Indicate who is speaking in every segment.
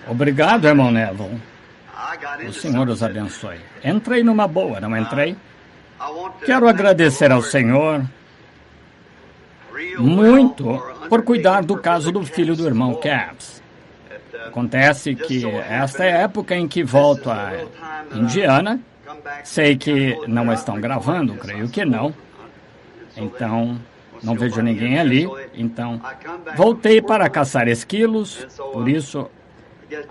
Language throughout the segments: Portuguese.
Speaker 1: Obrigado, irmão Neville. O Senhor os abençoe. Entrei numa boa, não entrei? Quero agradecer ao Senhor muito por cuidar do caso do filho do irmão Capps. Acontece que esta é a época em que volto a Indiana. Sei que não estão gravando, creio que não. Então, não vejo ninguém ali. Então, voltei para caçar esquilos. Por isso,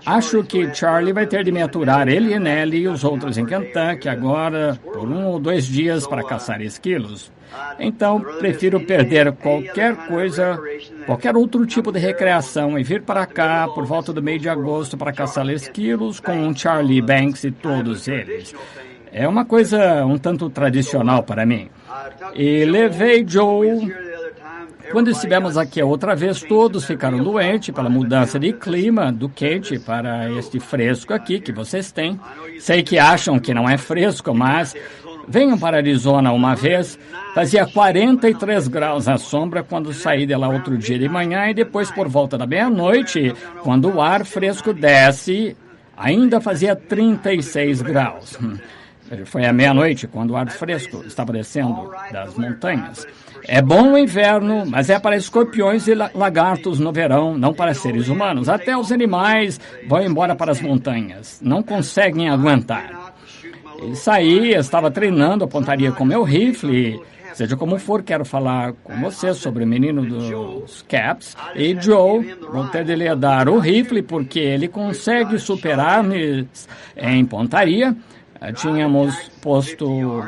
Speaker 1: acho que Charlie vai ter de me aturar, ele e Nellie e os outros em Kentucky agora por 1 ou 2 dias para caçar esquilos. Então, prefiro perder qualquer coisa, qualquer outro tipo de recreação e vir para cá por volta do meio de agosto para caçar esquilos com Charlie Banks e todos eles. É uma coisa um tanto tradicional para mim. E levei Joe. Quando estivemos aqui a outra vez, todos ficaram doentes pela mudança de clima do quente para este fresco aqui que vocês têm. Sei que acham que não é fresco, mas venham para Arizona uma vez. Fazia 43 graus à sombra quando saí de lá outro dia de manhã e depois por volta da meia-noite, quando o ar fresco desce, ainda fazia 36 graus. Foi à meia-noite, quando o ar fresco estava descendo das montanhas. É bom no inverno, mas é para escorpiões e lagartos no verão, não para seres humanos. Até os animais vão embora para as montanhas. Não conseguem aguentar. E saí, estava treinando a pontaria com meu rifle. Seja como for, quero falar com você sobre o menino dos Capps. E Joe, vou ter de lhe dar o rifle, porque ele consegue superar-me em pontaria. Tínhamos posto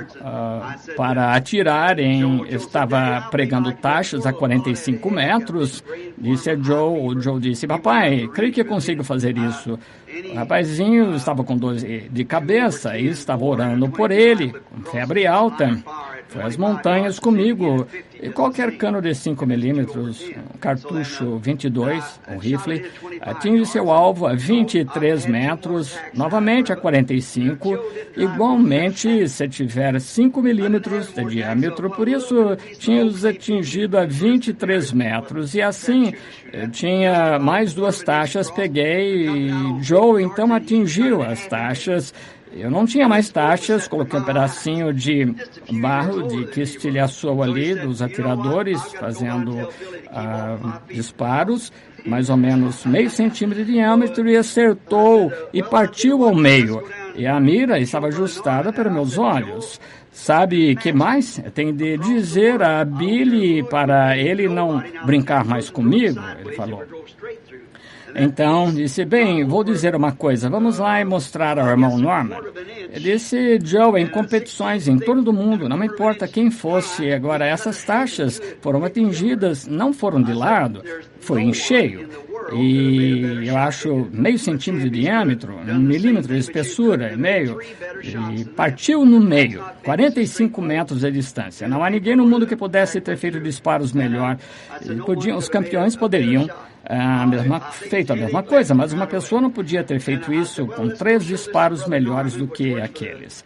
Speaker 1: para atirar estava pregando taxas a 45 metros, disse a Joe. O Joe disse: papai, creio que eu consigo fazer isso. O rapazinho estava com dor de cabeça e estava orando por ele, com febre alta. Foi às montanhas comigo. E qualquer cano de 5 milímetros, um cartucho 22, um rifle, atinge seu alvo a 23 metros, novamente a 45, igualmente se tiver 5 milímetros de diâmetro. Por isso, tínhamos atingido a 23 metros. E assim, tinha mais 2 taxas, peguei e Joe então atingiu as taxas. Eu não tinha mais taxas, coloquei um pedacinho de barro que estilhaçou ali dos atiradores, fazendo disparos, mais ou menos meio centímetro de diâmetro, e acertou e partiu ao meio. E a mira estava ajustada para meus olhos. Sabe que mais? Tem de dizer a Billy para ele não brincar mais comigo, ele falou. Então, disse, bem, vou dizer uma coisa, vamos lá e mostrar ao irmão Norman. Ele disse, Joe, em competições em todo o mundo, não importa quem fosse, agora essas taxas foram atingidas, não foram de lado, foi em cheio. E eu acho meio centímetro de diâmetro, 1 milímetro de espessura, meio, e partiu no meio, 45 metros de distância. Não há ninguém no mundo que pudesse ter feito disparos melhor. Os campeões poderiam feito a mesma coisa, mas uma pessoa não podia ter feito isso com 3 disparos melhores do que aqueles.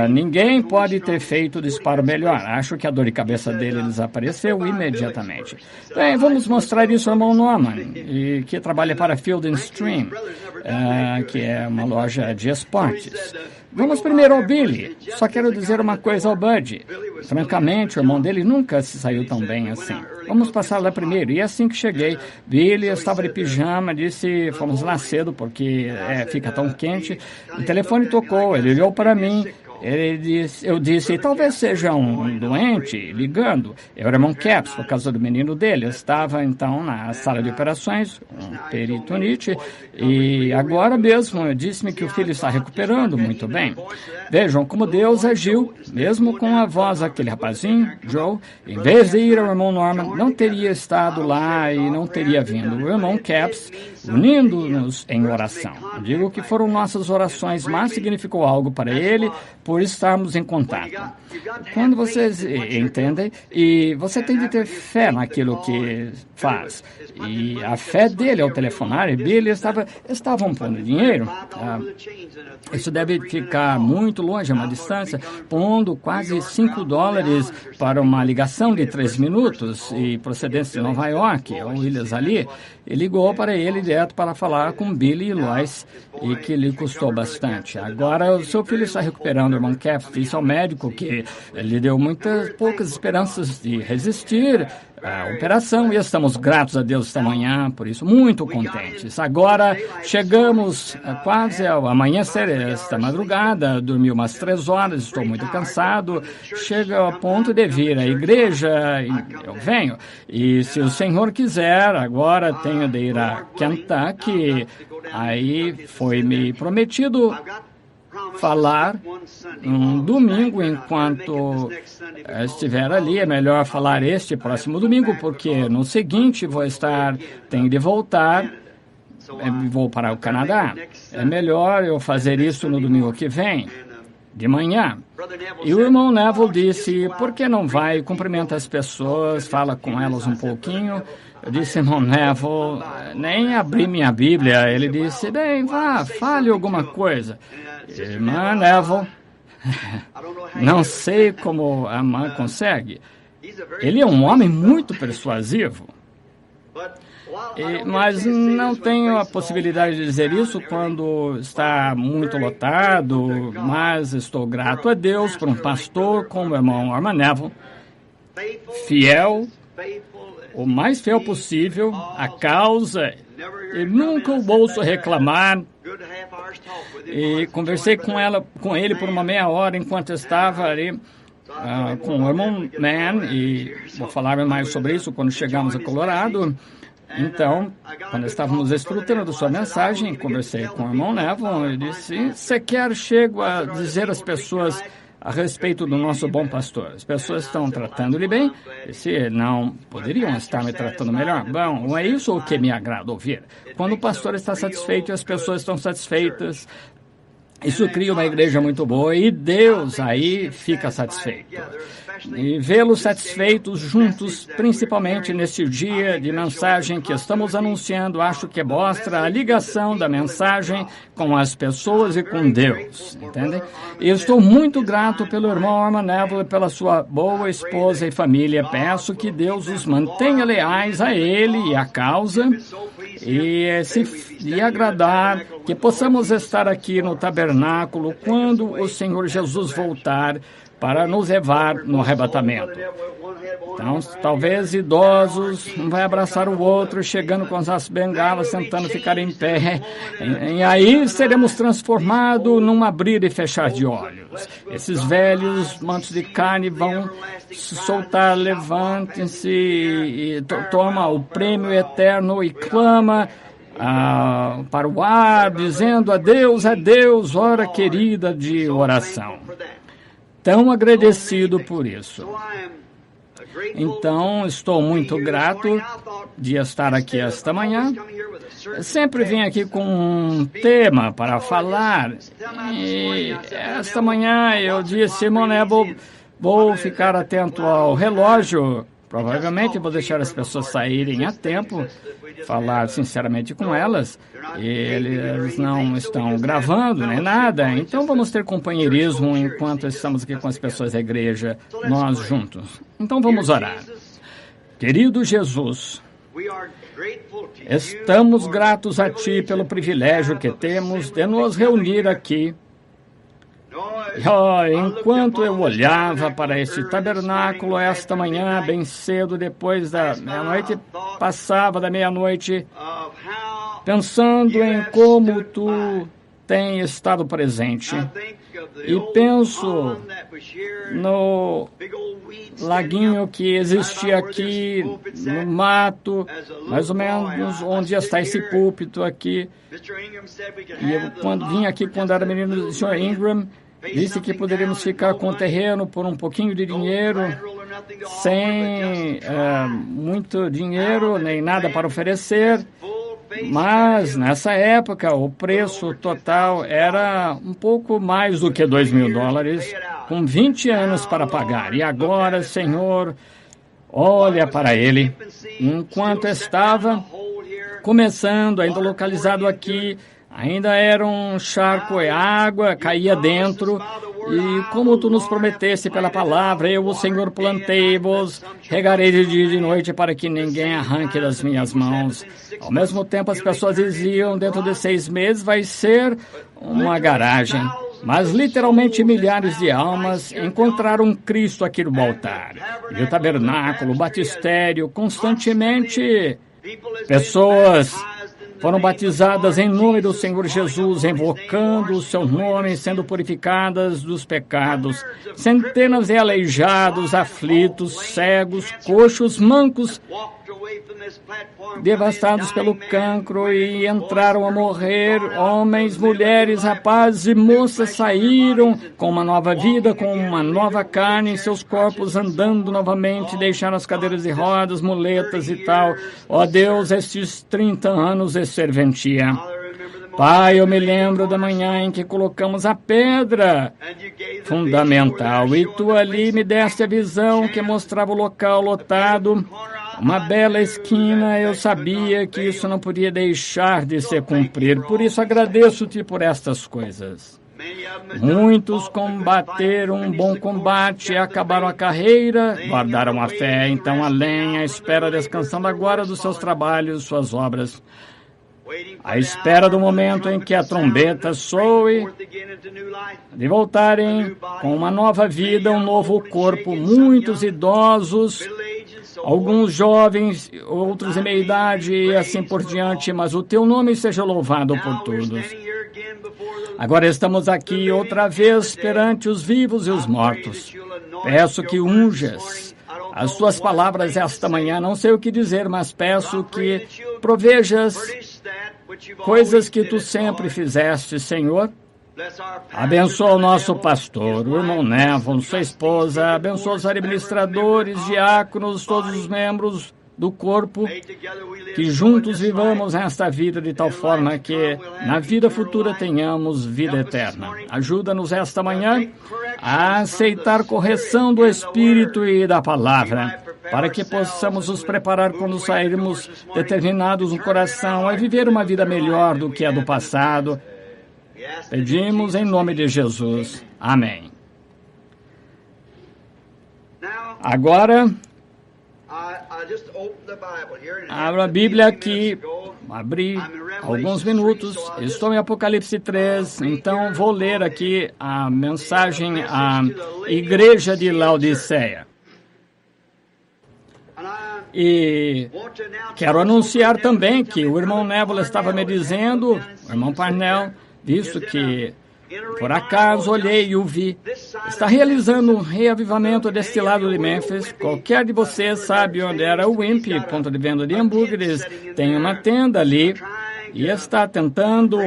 Speaker 1: Ninguém pode ter feito o disparo melhor. Acho que a dor de cabeça dele desapareceu imediatamente. Bem, vamos mostrar isso ao irmão Norman, que trabalha para Field & Stream, que é uma loja de esportes. Vamos primeiro ao Billy. Só quero dizer uma coisa ao Bud. Francamente, o irmão dele nunca se saiu tão bem assim. Vamos passar lá primeiro. E assim que cheguei, Billy estava de pijama, disse, fomos lá cedo porque fica tão quente. O telefone tocou, ele olhou para mim. Eu disse, talvez seja um doente ligando. Eu era irmão Capps, por causa do menino dele. Eu estava, então, na sala de operações, com peritonite, e agora mesmo disse-me que o filho está recuperando muito bem. Vejam como Deus agiu, mesmo com a voz daquele rapazinho, Joe. Em vez de ir ao irmão Norman, não teria estado lá e não teria vindo. O irmão Capps, unindo-nos em oração. Digo que foram nossas orações, mas significou algo para ele, por estarmos em contato. Quando vocês entendem, e você tem de ter fé naquilo que faz. E a fé dele ao telefonar, e Billy estavam pondo dinheiro. Isso deve ficar muito longe, a uma distância, pondo quase $5 para uma ligação de 3 minutos, e procedência de Nova York, ou ilhas ali. Ele ligou para ele, direto para falar com Billy e Lois, e que lhe custou bastante. Agora, o seu filho está recuperando, o irmão Caps, disse ao médico que lhe deu poucas esperanças de resistir à operação, e estamos gratos a Deus esta manhã, por isso, muito contentes. Agora, chegamos quase ao amanhecer esta madrugada, dormi umas 3 horas, estou muito cansado, chega ao ponto de vir à igreja, e eu venho, e se o Senhor quiser, agora tenho de ir a Kentucky, aí foi-me prometido falar um domingo enquanto estiver ali. É melhor falar este próximo domingo, porque no seguinte tenho de voltar, vou para o Canadá. É melhor eu fazer isso no domingo que vem, de manhã. E o irmão Neville disse, por que não vai, cumprimenta as pessoas, fala com elas um pouquinho. Eu disse, irmão Neville, nem abri minha Bíblia. Ele disse, bem, vá, fale alguma coisa. Irmã Neville, não sei como a irmã consegue. Ele é um homem muito persuasivo. Mas não tenho a possibilidade de dizer isso quando está muito lotado, mas estou grato a Deus por um pastor como o irmão Arman Neville, fiel, o mais fiel possível à causa, e nunca o ouço reclamar. E conversei com ele por uma meia hora enquanto estava ali com o irmão Mann, e vou falar mais sobre isso quando chegamos a Colorado. Então, quando estávamos estruturando sua mensagem, conversei com o irmão Neville e disse, chego a dizer às pessoas a respeito do nosso bom pastor. As pessoas estão tratando-lhe bem, e se não poderiam estar me tratando melhor. Bom, não é isso o que me agrada ouvir. Quando o pastor está satisfeito e as pessoas estão satisfeitas, isso cria uma igreja muito boa e Deus aí fica satisfeito. E vê-los satisfeitos juntos, principalmente neste dia de mensagem que estamos anunciando, acho que mostra a ligação da mensagem com as pessoas e com Deus, entendem? E estou muito grato pelo irmão Arman Neville e pela sua boa esposa e família. Peço que Deus os mantenha leais a ele e à causa, e se lhe agradar, que possamos estar aqui no tabernáculo quando o Senhor Jesus voltar para nos levar no arrebatamento. Então, talvez idosos, um vai abraçar o outro, chegando com as bengalas, tentando ficar em pé. E aí seremos transformados num abrir e fechar de olhos. Esses velhos mantos de carne vão se soltar, levantem-se e toma o prêmio eterno e clama para o ar, dizendo a Deus, hora querida de oração. Tão agradecido por isso. Então, estou muito grato de estar aqui esta manhã. Sempre vim aqui com um tema para falar. E esta manhã eu disse, irmão Neville, vou ficar atento ao relógio. Provavelmente vou deixar as pessoas saírem a tempo, falar sinceramente com elas. E eles não estão gravando nem nada, então vamos ter companheirismo enquanto estamos aqui com as pessoas da igreja, nós juntos. Então vamos orar. Querido Jesus, estamos gratos a Ti pelo privilégio que temos de nos reunir aqui. Enquanto eu olhava para este tabernáculo esta manhã, bem cedo, depois da meia-noite, passava da meia-noite, pensando em como Tu tem estado presente. E penso no laguinho que existia aqui no mato, mais ou menos onde está esse púlpito aqui. E eu, quando vim aqui, quando era menino, o Sr. Ingram disse que poderíamos ficar com o terreno por um pouquinho de dinheiro, sem muito dinheiro, nem nada para oferecer. Mas, nessa época, o preço total era um pouco mais do que $2.000, com 20 anos para pagar. E agora, Senhor, olha para ele. Enquanto estava começando, ainda localizado aqui, ainda era um charco e água, caía dentro. E como tu nos prometeste pela palavra, eu, o Senhor, plantei-vos, regarei de dia e de noite para que ninguém arranque das minhas mãos. Ao mesmo tempo, as pessoas diziam, dentro de 6 meses vai ser uma garagem. Mas literalmente milhares de almas encontraram Cristo aqui no altar. E o tabernáculo, o batistério, constantemente pessoas foram batizadas em nome do Senhor Jesus, invocando o seu nome, sendo purificadas dos pecados. Centenas de aleijados, aflitos, cegos, coxos, mancos, devastados pelo cancro e entraram a morrer. Homens, mulheres, rapazes e moças saíram com uma nova vida, com uma nova carne em seus corpos, andando novamente, deixaram as cadeiras de rodas, muletas e tal. Ó Deus, estes 30 anos de serventia. Pai, eu me lembro da manhã em que colocamos a pedra fundamental e tu ali me deste a visão que mostrava o local lotado, uma bela esquina. Eu sabia que isso não podia deixar de se cumprir, por isso agradeço-te por estas coisas. Muitos combateram um bom combate, acabaram a carreira, guardaram a fé, então além, à espera, descansando agora dos seus trabalhos, suas obras, à espera do momento em que a trombeta soe, de voltarem com uma nova vida, um novo corpo. Muitos idosos, alguns jovens, outros em meia-idade e assim por diante, mas o teu nome seja louvado por todos. Agora estamos aqui outra vez perante os vivos e os mortos. Peço que unjas as tuas palavras esta manhã, não sei o que dizer, mas peço que provejas coisas que tu sempre fizeste, Senhor. Abençoa o nosso pastor, o irmão Neville, sua esposa, abençoa os administradores, diáconos, todos os membros do corpo, que juntos vivamos esta vida de tal forma que na vida futura tenhamos vida eterna. Ajuda-nos esta manhã a aceitar correção do Espírito e da Palavra, para que possamos nos preparar quando sairmos determinados no coração a viver uma vida melhor do que a do passado. Pedimos em nome de Jesus. Amém. Agora, abra a Bíblia aqui, abri alguns minutos, estou em Apocalipse 3, então vou ler aqui a mensagem à igreja de Laodiceia. E quero anunciar também que o irmão Neville estava me dizendo, o irmão Parnell, visto que por acaso olhei e o vi, está realizando um reavivamento deste lado de Memphis. Qualquer de vocês sabe onde era o Wimpy, ponto de venda de hambúrgueres. Tem uma tenda ali e está tentando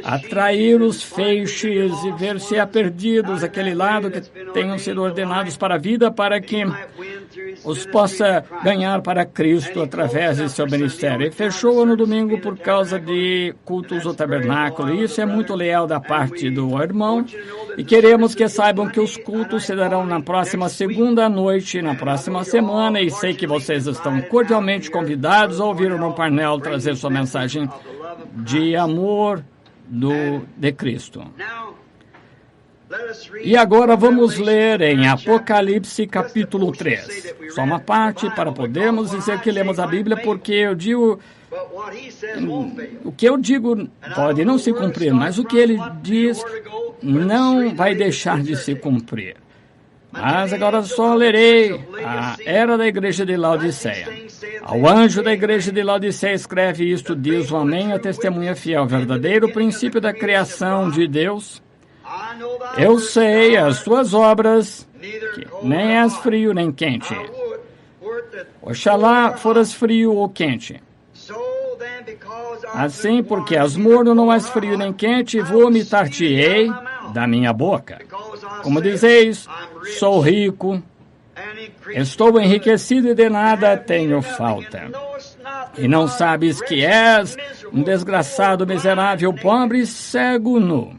Speaker 1: atrair os feixes e ver se há perdidos aquele lado que tenham sido ordenados para a vida, para que os possa ganhar para Cristo através de seu ministério. E fechou no domingo por causa de cultos do tabernáculo. Isso é muito leal da parte do irmão. E queremos que saibam que os cultos se darão na próxima segunda noite, na próxima semana. E sei que vocês estão cordialmente convidados a ouvir o irmão Parnell trazer sua mensagem de amor de Cristo. E agora vamos ler em Apocalipse capítulo 3. Só uma parte para podermos dizer que lemos a Bíblia, porque eu digo, o que eu digo pode não se cumprir, mas o que ele diz não vai deixar de se cumprir. Mas agora só lerei a era da igreja de Laodiceia. Ao anjo da igreja de Laodiceia escreve isto, diz o Amém, a testemunha fiel, verdadeiro princípio da criação de Deus. Eu sei as tuas obras, que nem és frio nem quente. Oxalá foras frio ou quente. Assim, porque és morno, não és frio nem quente, vomitar-te-ei da minha boca. Como dizeis, sou rico, estou enriquecido e de nada tenho falta. E não sabes que és um desgraçado, miserável, pobre, cego, nu.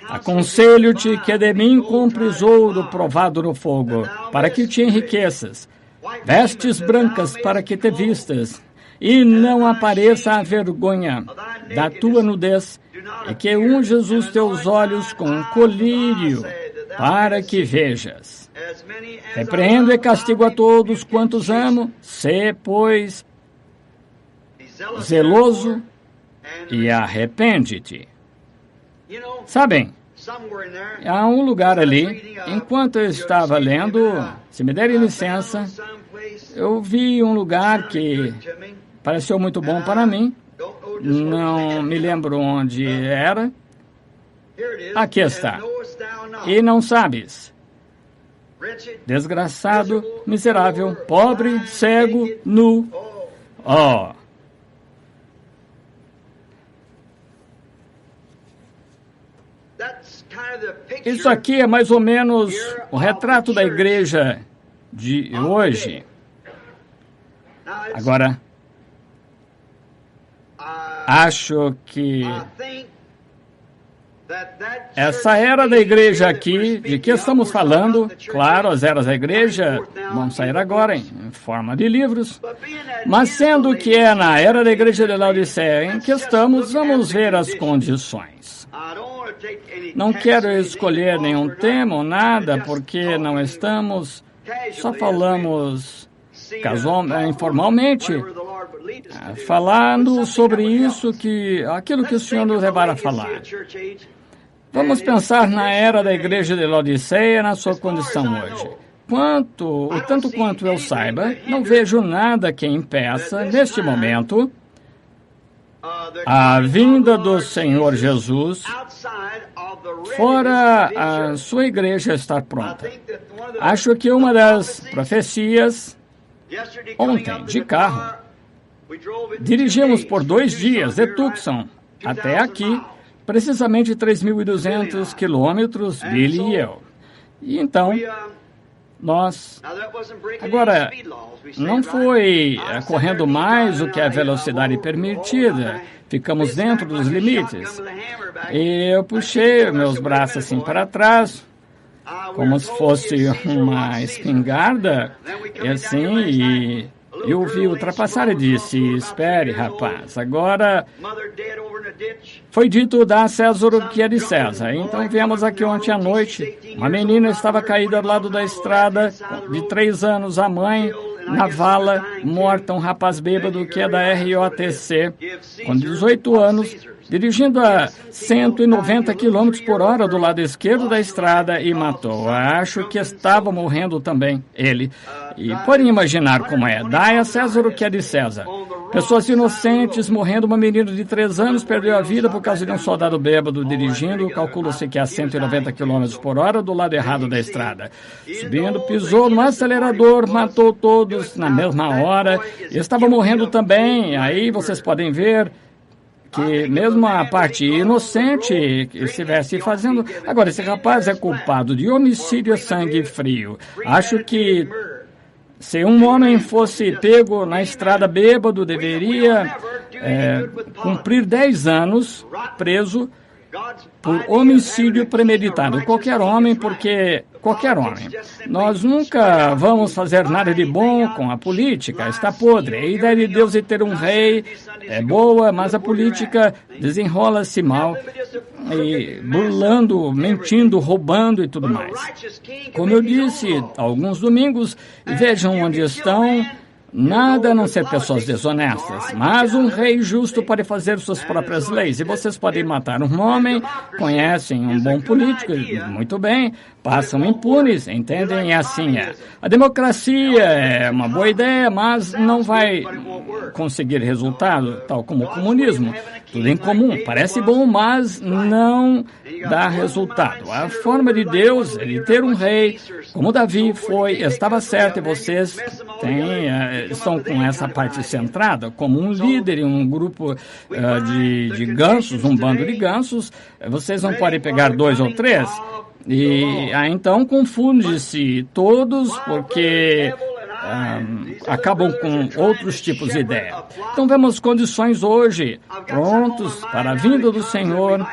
Speaker 1: Aconselho-te que de mim compres ouro provado no fogo, para que te enriqueças, vestes brancas para que te vistas, e não apareça a vergonha da tua nudez, e que unjas os teus olhos com colírio, para que vejas. Repreendo e castigo a todos quantos amo, sê, pois, zeloso e arrepende-te. Sabem, há um lugar ali, enquanto eu estava lendo, se me derem licença, eu vi um lugar que pareceu muito bom para mim, não me lembro onde era. Aqui está. E não sabes, desgraçado, miserável, pobre, cego, nu. Oh! Isso aqui é mais ou menos o retrato da igreja de hoje. Agora, acho que essa era da igreja aqui, de que estamos falando, claro, as eras da igreja vão sair agora em forma de livros, mas sendo que é na era da igreja de Laodiceia em que estamos, vamos ver as condições. Não quero escolher nenhum tema ou nada, porque não estamos, só falamos informalmente, falando sobre isso, aquilo que o Senhor nos levar a falar. Vamos pensar na era da igreja de Laodiceia, na sua condição hoje. Tanto quanto eu saiba, não vejo nada que impeça, neste momento, a vinda do Senhor Jesus fora a sua igreja estar pronta. Acho que uma das profecias, ontem, de carro, dirigimos por 2 dias de Tucson até aqui, precisamente 3.200 quilômetros, Billy e eu. E então, nós... Agora, não foi correndo mais do que a velocidade permitida. Ficamos dentro dos limites. E eu puxei meus braços assim para trás, como se fosse uma espingarda, e assim, e eu vi ultrapassar e disse: espere, rapaz, agora foi dito dar a César o que é de César. Então viemos aqui ontem à noite, uma menina estava caída ao lado da estrada, de 3 anos, a mãe na vala, morta, um rapaz bêbado que é da ROTC, com 18 anos, dirigindo a 190 km por hora do lado esquerdo da estrada e matou. Acho que estava morrendo também, ele. E podem imaginar como é. Dai a César o que é de César. Pessoas inocentes morrendo. Uma menina de 3 anos perdeu a vida por causa de um soldado bêbado dirigindo. Calcula-se que a 190 km por hora do lado errado da estrada. Subindo, pisou no acelerador, matou todos na mesma hora. E estava morrendo também. Aí vocês podem ver que mesmo a parte inocente que estivesse fazendo... Agora, esse rapaz é culpado de homicídio a sangue frio. Acho que se um homem fosse pego na estrada bêbado, deveria cumprir 10 anos preso por homicídio premeditado. Qualquer homem, porque qualquer homem. Nós nunca vamos fazer nada de bom com a política, está podre. A ideia de Deus é ter um rei é boa, mas a política desenrola-se mal, e burlando, mentindo, roubando e tudo mais. Como eu disse, alguns domingos, vejam onde estão. Nada a não ser pessoas desonestas, mas um rei justo pode fazer suas próprias leis. E vocês podem matar um homem, conhecem um bom político, muito bem, passam impunes, entendem? E assim é. A democracia é uma boa ideia, mas não vai conseguir resultado, tal como o comunismo. Tudo em comum, parece bom, mas não dá resultado. A forma de Deus é de ter um rei, como Davi estava certo, e vocês estão com essa parte centrada, como um líder em um grupo de gansos, um bando de gansos. Vocês não podem pegar 2 ou 3, e então confunde-se todos, porque acabam com outros tipos de ideia. Então vemos condições hoje, prontos para a vinda do Senhor,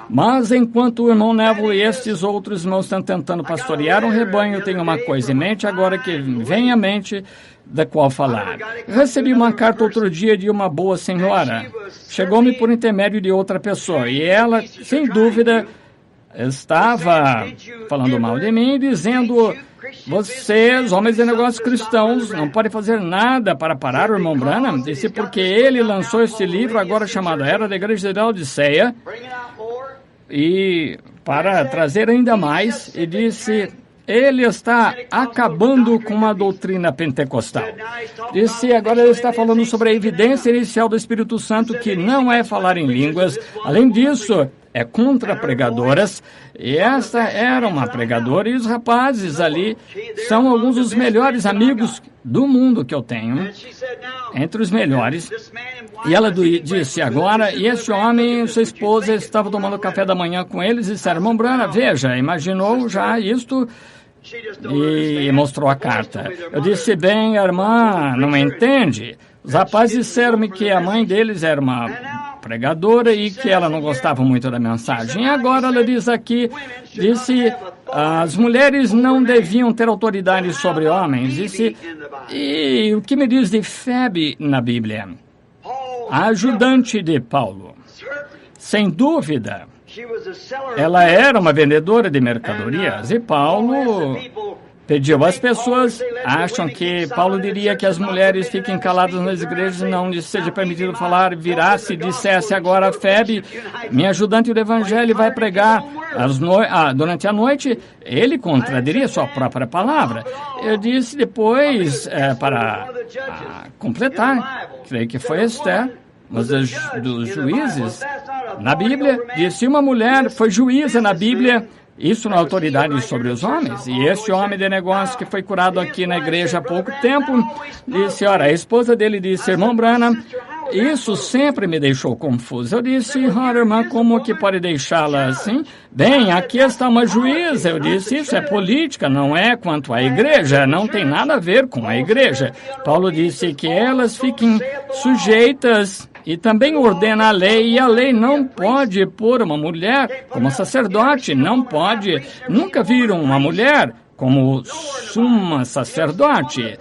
Speaker 1: mas enquanto o irmão Neville e estes outros irmãos estão tentando pastorear um rebanho, eu tenho uma coisa em mente agora que vem à mente, da qual falar. Recebi uma carta outro dia de uma boa senhora. Chegou-me por intermédio de outra pessoa, e ela, sem dúvida, estava falando mal de mim, dizendo: vocês, homens de negócios cristãos, não podem fazer nada para parar o irmão Branham. Disse porque ele lançou este livro agora chamado Era da Igreja de Laodiceia, e para trazer ainda mais, e disse: ele está acabando com a doutrina pentecostal. Disse, agora ele está falando sobre a evidência inicial do Espírito Santo, que não é falar em línguas. Além disso, é contra pregadoras. E esta era uma pregadora, e os rapazes ali são alguns dos melhores amigos do mundo que eu tenho, entre os melhores. E ela disse agora, e esse homem e sua esposa estavam tomando café da manhã com eles e disseram: irmão Branham, veja, imaginou já isto? E mostrou a carta. Eu disse: bem, a irmã não entende. Os rapazes disseram-me que a mãe deles era uma pregadora e que ela não gostava muito da mensagem. E agora ela diz aqui, disse, as mulheres não deviam ter autoridade sobre homens. Disse, e o que me diz de Febe na Bíblia? A ajudante de Paulo. Sem dúvida, ela era uma vendedora de mercadorias, e Paulo pediu. As pessoas acham que Paulo diria que as mulheres fiquem caladas nas igrejas e não lhes seja permitido falar. Virasse e dissesse agora: Febe, minha ajudante do evangelho, vai pregar durante a noite, ele contradiria sua própria palavra. Eu disse depois, para completar, creio que foi Esther, mas dos juízes, na Bíblia, disse: uma mulher foi juíza na Bíblia, isso não é autoridade sobre os homens. E esse homem de negócio que foi curado aqui na igreja há pouco tempo, disse, ora, a esposa dele disse: irmão Branham, isso sempre me deixou confuso. Eu disse: ora, irmã, como que pode deixá-la assim? Bem, aqui está uma juíza. Eu disse: isso é política, não é quanto à igreja, não tem nada a ver com a igreja. Paulo disse que elas fiquem sujeitas, e também ordena a lei, e a lei não pode pôr uma mulher como sacerdote, não pode. Nunca viram uma mulher como suma sacerdote.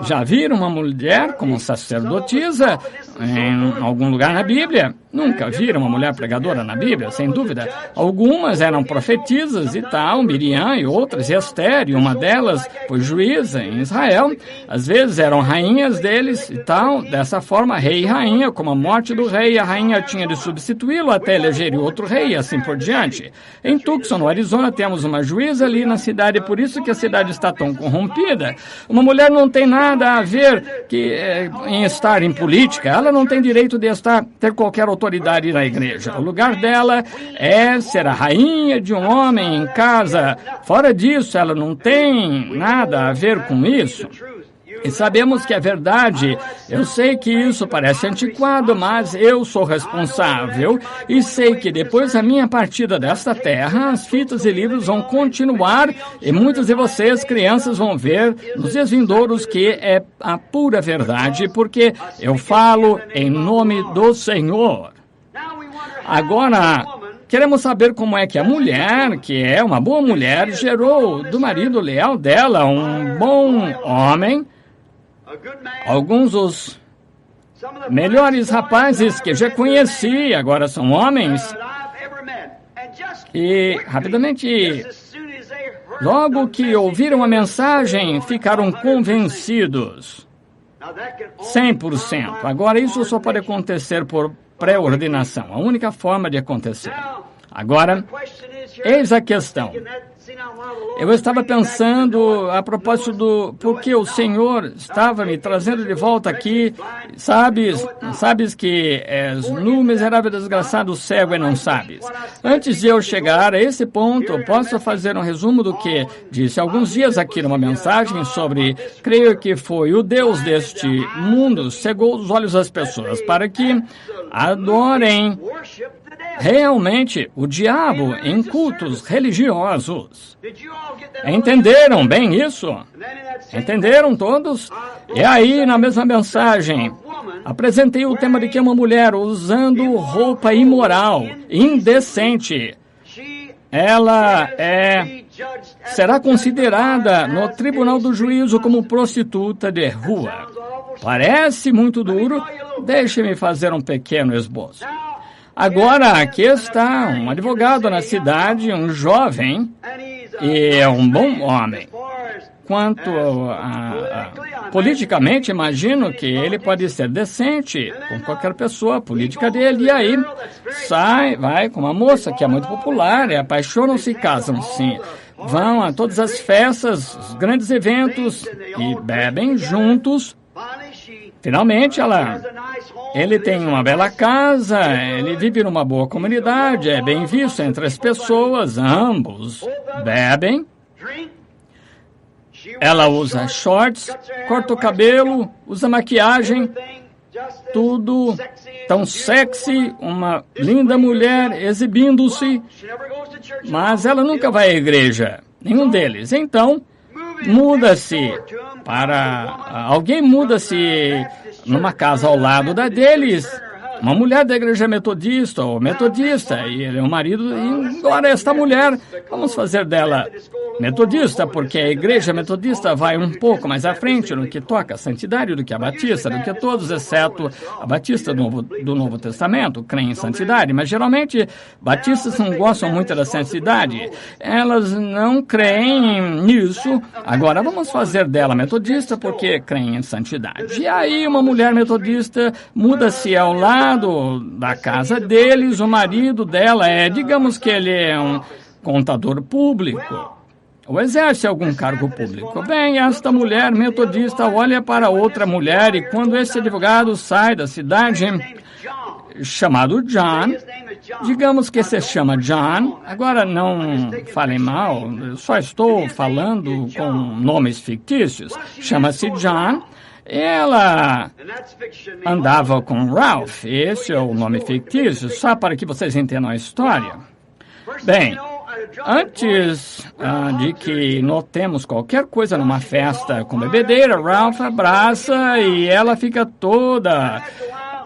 Speaker 1: Já viram uma mulher como sacerdotisa em algum lugar na Bíblia? Nunca viram uma mulher pregadora na Bíblia, sem dúvida. Algumas eram profetisas e tal, Miriam e outras, e Esther, e uma delas foi juíza em Israel. Às vezes eram rainhas deles e tal, dessa forma, rei e rainha. Com a morte do rei, a rainha tinha de substituí-lo até eleger outro rei, e assim por diante. Em Tucson, no Arizona, temos uma juíza ali na cidade, por isso que a cidade está tão corrompida. Uma mulher não tem nada a ver em estar em política, ela não tem direito de ter qualquer autoridade na igreja. O lugar dela é ser a rainha de um homem em casa. Fora disso, ela não tem nada a ver com isso. E sabemos que é verdade. Eu sei que isso parece antiquado, mas eu sou responsável e sei que depois da minha partida desta terra, as fitas e livros vão continuar e muitos de vocês, crianças, vão ver nos dias vindouros que é a pura verdade, porque eu falo em nome do Senhor. Agora, queremos saber como é que a mulher, que é uma boa mulher, gerou do marido leal dela um bom homem. Alguns dos melhores rapazes que já conheci agora são homens. E, rapidamente, logo que ouviram a mensagem, ficaram convencidos. 100%. Agora, isso só pode acontecer por pré-ordenação. A única forma de acontecer. Agora, eis a questão. Eu estava pensando a propósito do porque o Senhor estava me trazendo de volta aqui. Sabes que és nu, miserável, desgraçado, cego e não sabes. Antes de eu chegar a esse ponto, posso fazer um resumo do que disse alguns dias aqui numa mensagem sobre, creio que foi o Deus deste mundo, cegou os olhos das pessoas para que adorem realmente o diabo em cultos religiosos. Entenderam bem isso? Entenderam todos? E aí, na mesma mensagem, apresentei o tema de que uma mulher usando roupa imoral, indecente, ela será considerada no tribunal do juízo como prostituta de rua. Parece muito duro? Deixe-me fazer um pequeno esboço. Agora, aqui está um advogado na cidade, um jovem, e é um bom homem. Quanto politicamente, imagino que ele pode ser decente com qualquer pessoa, a política dele, e aí vai com uma moça que é muito popular, apaixonam-se e casam-se. Vão a todas as festas, os grandes eventos e bebem juntos. Finalmente, ele tem uma bela casa, ele vive numa boa comunidade, é bem visto entre as pessoas, ambos bebem. Ela usa shorts, corta o cabelo, usa maquiagem, tudo tão sexy, uma linda mulher exibindo-se, mas ela nunca vai à igreja, nenhum deles. Então, alguém muda-se numa casa ao lado da deles, uma mulher da igreja metodista ou metodista, e ele é o marido, e agora esta mulher, vamos fazer dela metodista, porque a igreja metodista vai um pouco mais à frente no que toca a santidade do que a batista, do que todos, exceto a batista do Novo Testamento, creem em santidade, mas geralmente batistas não gostam muito da santidade, elas não creem nisso. Agora vamos fazer dela metodista porque creem em santidade. E aí uma mulher metodista muda-se ao lado da casa deles, o marido dela digamos que ele é um contador público, ou exerce algum cargo público. Bem, esta mulher metodista olha para outra mulher e quando esse advogado sai da cidade, chamado John, digamos que se chama John, agora não falem mal, só estou falando com nomes fictícios, chama-se John, ela andava com Ralph, esse é o nome fictício, só para que vocês entendam a história. Bem, antes de que notemos qualquer coisa numa festa com bebedeira, Ralph abraça e ela fica toda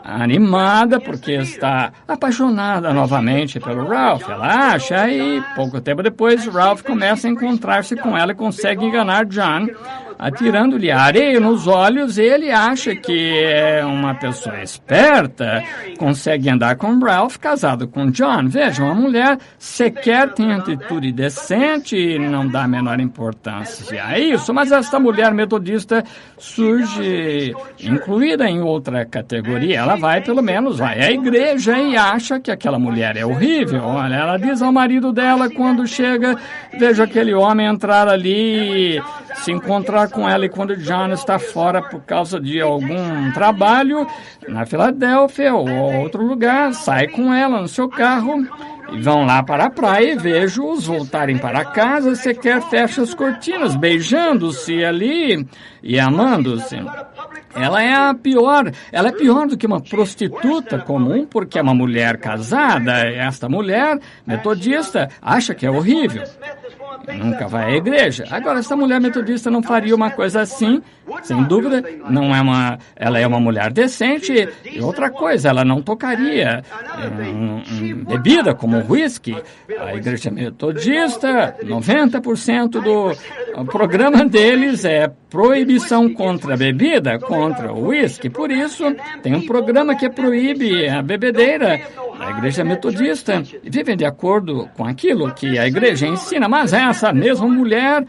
Speaker 1: animada porque está apaixonada novamente pelo Ralph. Ela acha e pouco tempo depois Ralph começa a encontrar-se com ela e consegue enganar John, atirando-lhe areia nos olhos. Ele acha que é uma pessoa esperta, consegue andar com Ralph casado com John. Veja, uma mulher sequer tem atitude decente e não dá a menor importância a isso, mas esta mulher metodista surge incluída em outra categoria. Ela vai, pelo menos, vai à igreja e acha que aquela mulher é horrível. Olha, ela diz ao marido dela quando chega, veja aquele homem entrar ali e se encontrar com ela, e quando John está fora por causa de algum trabalho na Filadélfia ou outro lugar, sai com ela no seu carro e vão lá para a praia e vejo-os voltarem para casa, sequer fecha as cortinas, beijando-se ali e amando-se. Ela é pior do que uma prostituta comum, porque é uma mulher casada. Esta mulher metodista acha que é horrível, nunca vai à igreja. Agora, essa mulher metodista não faria uma coisa assim, sem dúvida. Ela é uma mulher decente. E outra coisa, ela não tocaria bebida como whisky. A igreja metodista, 90% do programa deles é proibição contra a bebida, contra o whisky. Por isso, tem um programa que proíbe a bebedeira. A igreja metodista vivem de acordo com aquilo que a igreja ensina, mas essa mesma mulher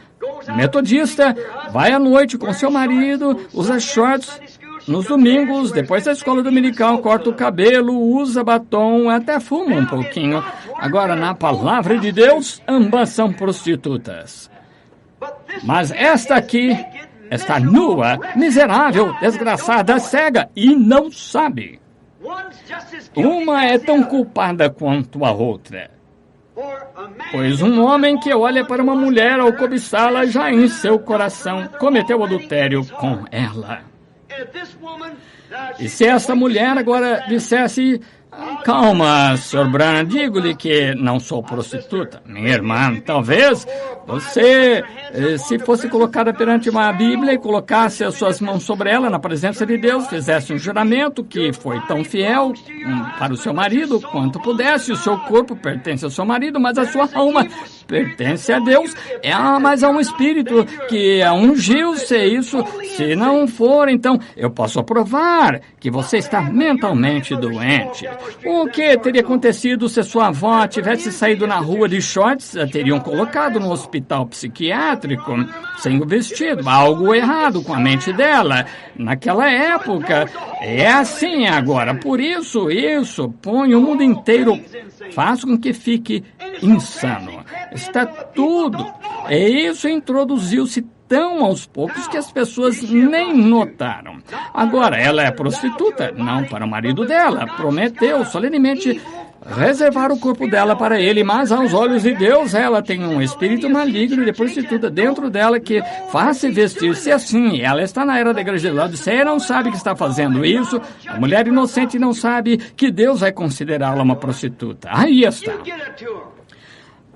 Speaker 1: metodista vai à noite com seu marido, usa shorts nos domingos, depois da escola dominical, corta o cabelo, usa batom, até fuma um pouquinho. Agora, na palavra de Deus, ambas são prostitutas. Mas esta aqui está nua, miserável, desgraçada, cega e não sabe. Uma é tão culpada quanto a outra. Pois um homem que olha para uma mulher ao cobiçá-la já em seu coração cometeu adultério com ela. E se essa mulher agora dissesse: calma, Sr. Branham, digo-lhe que não sou prostituta. Minha irmã, talvez você, se fosse colocada perante uma Bíblia e colocasse as suas mãos sobre ela na presença de Deus, fizesse um juramento que foi tão fiel para o seu marido quanto pudesse. O seu corpo pertence ao seu marido, mas a sua alma pertence a Deus. Mas há um espírito que a ungiu, se isso. Se não for, então eu posso provar que você está mentalmente doente. O que teria acontecido se sua avó tivesse saído na rua de shorts? A teriam colocado no hospital psiquiátrico, sem o vestido. Algo errado com a mente dela. Naquela época, é assim agora. Por isso, põe o mundo inteiro, faz com que fique insano. Está tudo. E isso introduziu-se tão aos poucos que as pessoas nem notaram. Agora, ela é prostituta? Não, para o marido dela. Prometeu solenemente reservar o corpo dela para ele, mas aos olhos de Deus ela tem um espírito maligno de prostituta dentro dela que faz-se vestir-se assim. Ela está na era da igreja de Laodiceia, não sabe que está fazendo isso. A mulher inocente não sabe que Deus vai considerá-la uma prostituta. Aí está.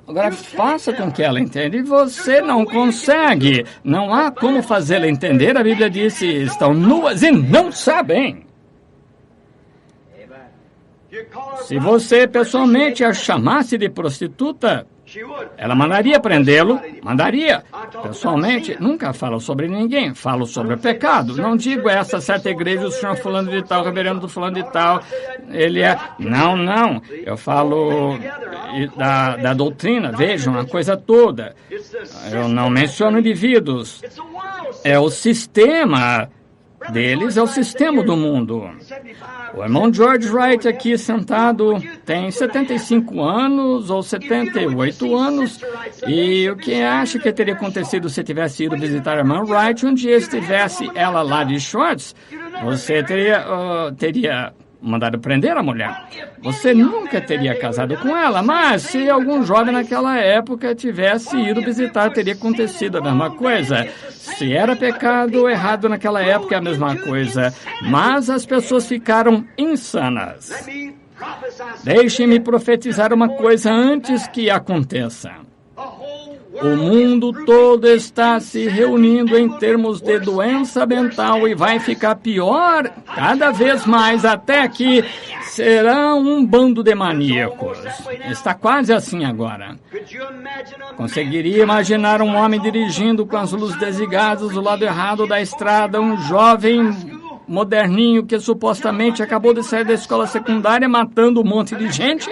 Speaker 1: Agora, faça com que ela entenda. E você não consegue. Não há como fazê-la entender. A Bíblia diz: estão nuas e não sabem. Se você pessoalmente a chamasse de prostituta, ela mandaria prendê-lo, mandaria. Pessoalmente, nunca falo sobre ninguém, falo sobre o pecado. Não digo essa certa igreja, o senhor fulano de tal, o reverendo fulano de tal, ele é... Não. Eu falo da doutrina, vejam, a coisa toda. Eu não menciono indivíduos. É o sistema deles, é o sistema do mundo. O irmão George Wright aqui sentado tem 75 anos ou 78 anos. E o que acha que teria acontecido se tivesse ido visitar a irmã Wright um dia estivesse ela lá de shorts? Você teria mandado prender a mulher. Você nunca teria casado com ela, mas se algum jovem naquela época tivesse ido visitar, teria acontecido a mesma coisa. Se era pecado ou errado naquela época, é a mesma coisa. Mas as pessoas ficaram insanas. Deixem-me profetizar uma coisa antes que aconteça. O mundo todo está se reunindo em termos de doença mental e vai ficar pior cada vez mais, até que será um bando de maníacos. Está quase assim agora. Conseguiria imaginar um homem dirigindo com as luzes desligadas do lado errado da estrada, um jovem moderninho que supostamente acabou de sair da escola secundária matando um monte de gente?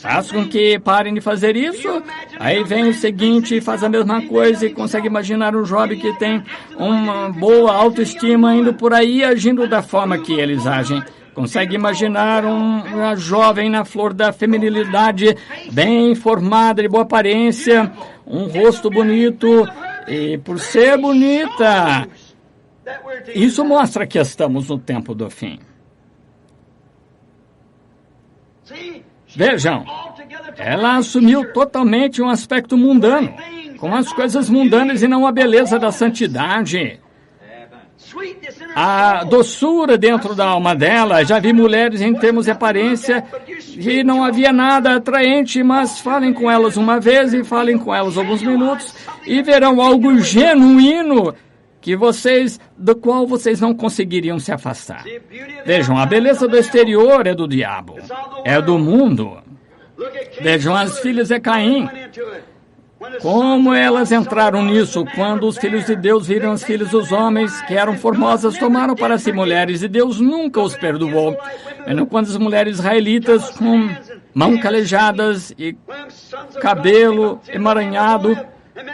Speaker 1: Faz com que parem de fazer isso. Aí vem o seguinte, faz a mesma coisa e consegue imaginar um jovem que tem uma boa autoestima indo por aí agindo da forma que eles agem. Consegue imaginar uma jovem na flor da feminilidade, bem formada, de boa aparência, um rosto bonito e por ser bonita. Isso mostra que estamos no tempo do fim. Vejam, ela assumiu totalmente um aspecto mundano, com as coisas mundanas e não a beleza da santidade. A doçura dentro da alma dela. Já vi mulheres em termos de aparência e não havia nada atraente, mas falem com elas uma vez e falem com elas alguns minutos e verão algo genuíno do qual vocês não conseguiriam se afastar. Vejam, a beleza do exterior é do diabo, é do mundo. Vejam as filhas de Caim, como elas entraram nisso. Quando os filhos de Deus viram as filhas dos homens, que eram formosas, tomaram para si mulheres, e Deus nunca os perdoou. Quando as mulheres israelitas, com mãos calejadas e cabelo emaranhado,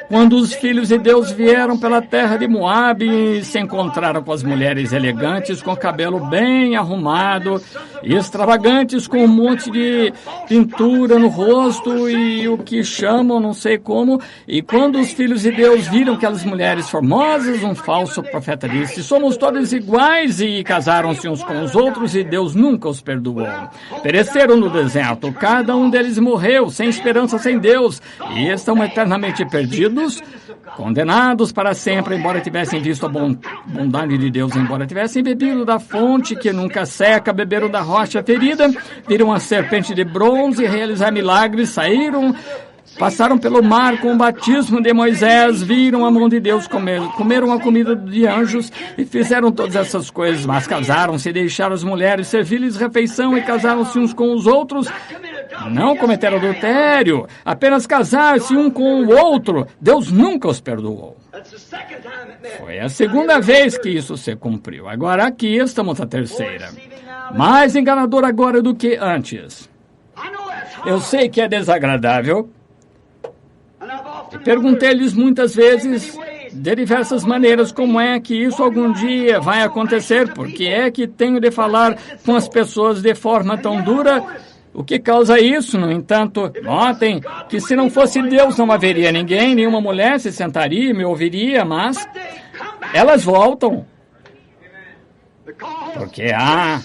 Speaker 1: quando os filhos de Deus vieram pela terra de Moabe e se encontraram com as mulheres elegantes, com o cabelo bem arrumado, e extravagantes, com um monte de pintura no rosto e o que chamam, não sei como, e quando os filhos de Deus viram aquelas mulheres formosas, um falso profeta disse: somos todos iguais, e casaram-se uns com os outros, e Deus nunca os perdoou. Pereceram no deserto, cada um deles morreu, sem esperança, sem Deus, e estão eternamente perdidos, condenados para sempre, embora tivessem visto a bondade de Deus, embora tivessem bebido da fonte que nunca seca, beberam da rocha ferida, viram a serpente de bronze realizar milagres, passaram pelo mar com o batismo de Moisés, viram a mão de Deus, comeram a comida de anjos e fizeram todas essas coisas, mas casaram-se, deixaram as mulheres servir-lhes refeição e casaram-se uns com os outros. Não cometeram adultério, apenas casaram-se um com o outro. Deus nunca os perdoou. Foi a segunda vez que isso se cumpriu. Agora aqui estamos a terceira. mais enganador agora do que antes. Eu sei que é desagradável. Perguntei-lhes muitas vezes, de diversas maneiras, como é que isso algum dia vai acontecer, porque é que tenho de falar com as pessoas de forma tão dura. O que causa isso? No entanto, notem que se não fosse Deus não haveria ninguém, nenhuma mulher se sentaria e me ouviria, mas elas voltam. Porque há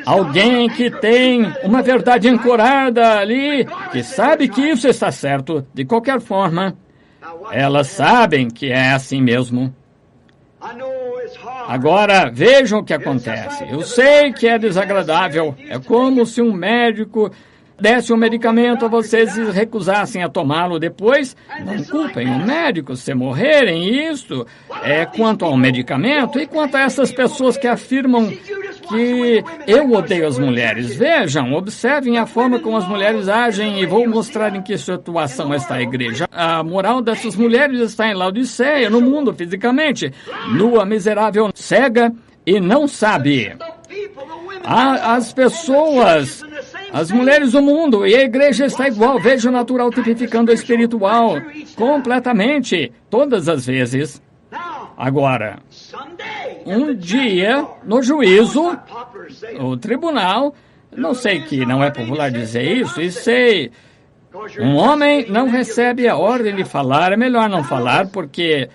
Speaker 1: alguém que tem uma verdade ancorada ali, que sabe que isso está certo. De qualquer forma, elas sabem que é assim mesmo. Agora, vejam o que acontece. Eu sei que é desagradável. É como se um médico desse um medicamento a vocês e recusassem a tomá-lo depois. Não culpem o médico se morrerem. Isso é quanto ao medicamento e quanto a essas pessoas que afirmam que eu odeio as mulheres. Vejam, observem a forma como as mulheres agem e vou mostrar em que situação está a igreja. A moral dessas mulheres está em Laodiceia, no mundo, fisicamente. Nua, miserável, cega e não sabe. As pessoas, as mulheres do mundo, e a igreja está igual. Veja o natural tipificando o espiritual, completamente, todas as vezes. Agora, um dia, no juízo, o tribunal, não sei que não é popular dizer isso, e sei, um homem não recebe a ordem de falar, é melhor não falar, porque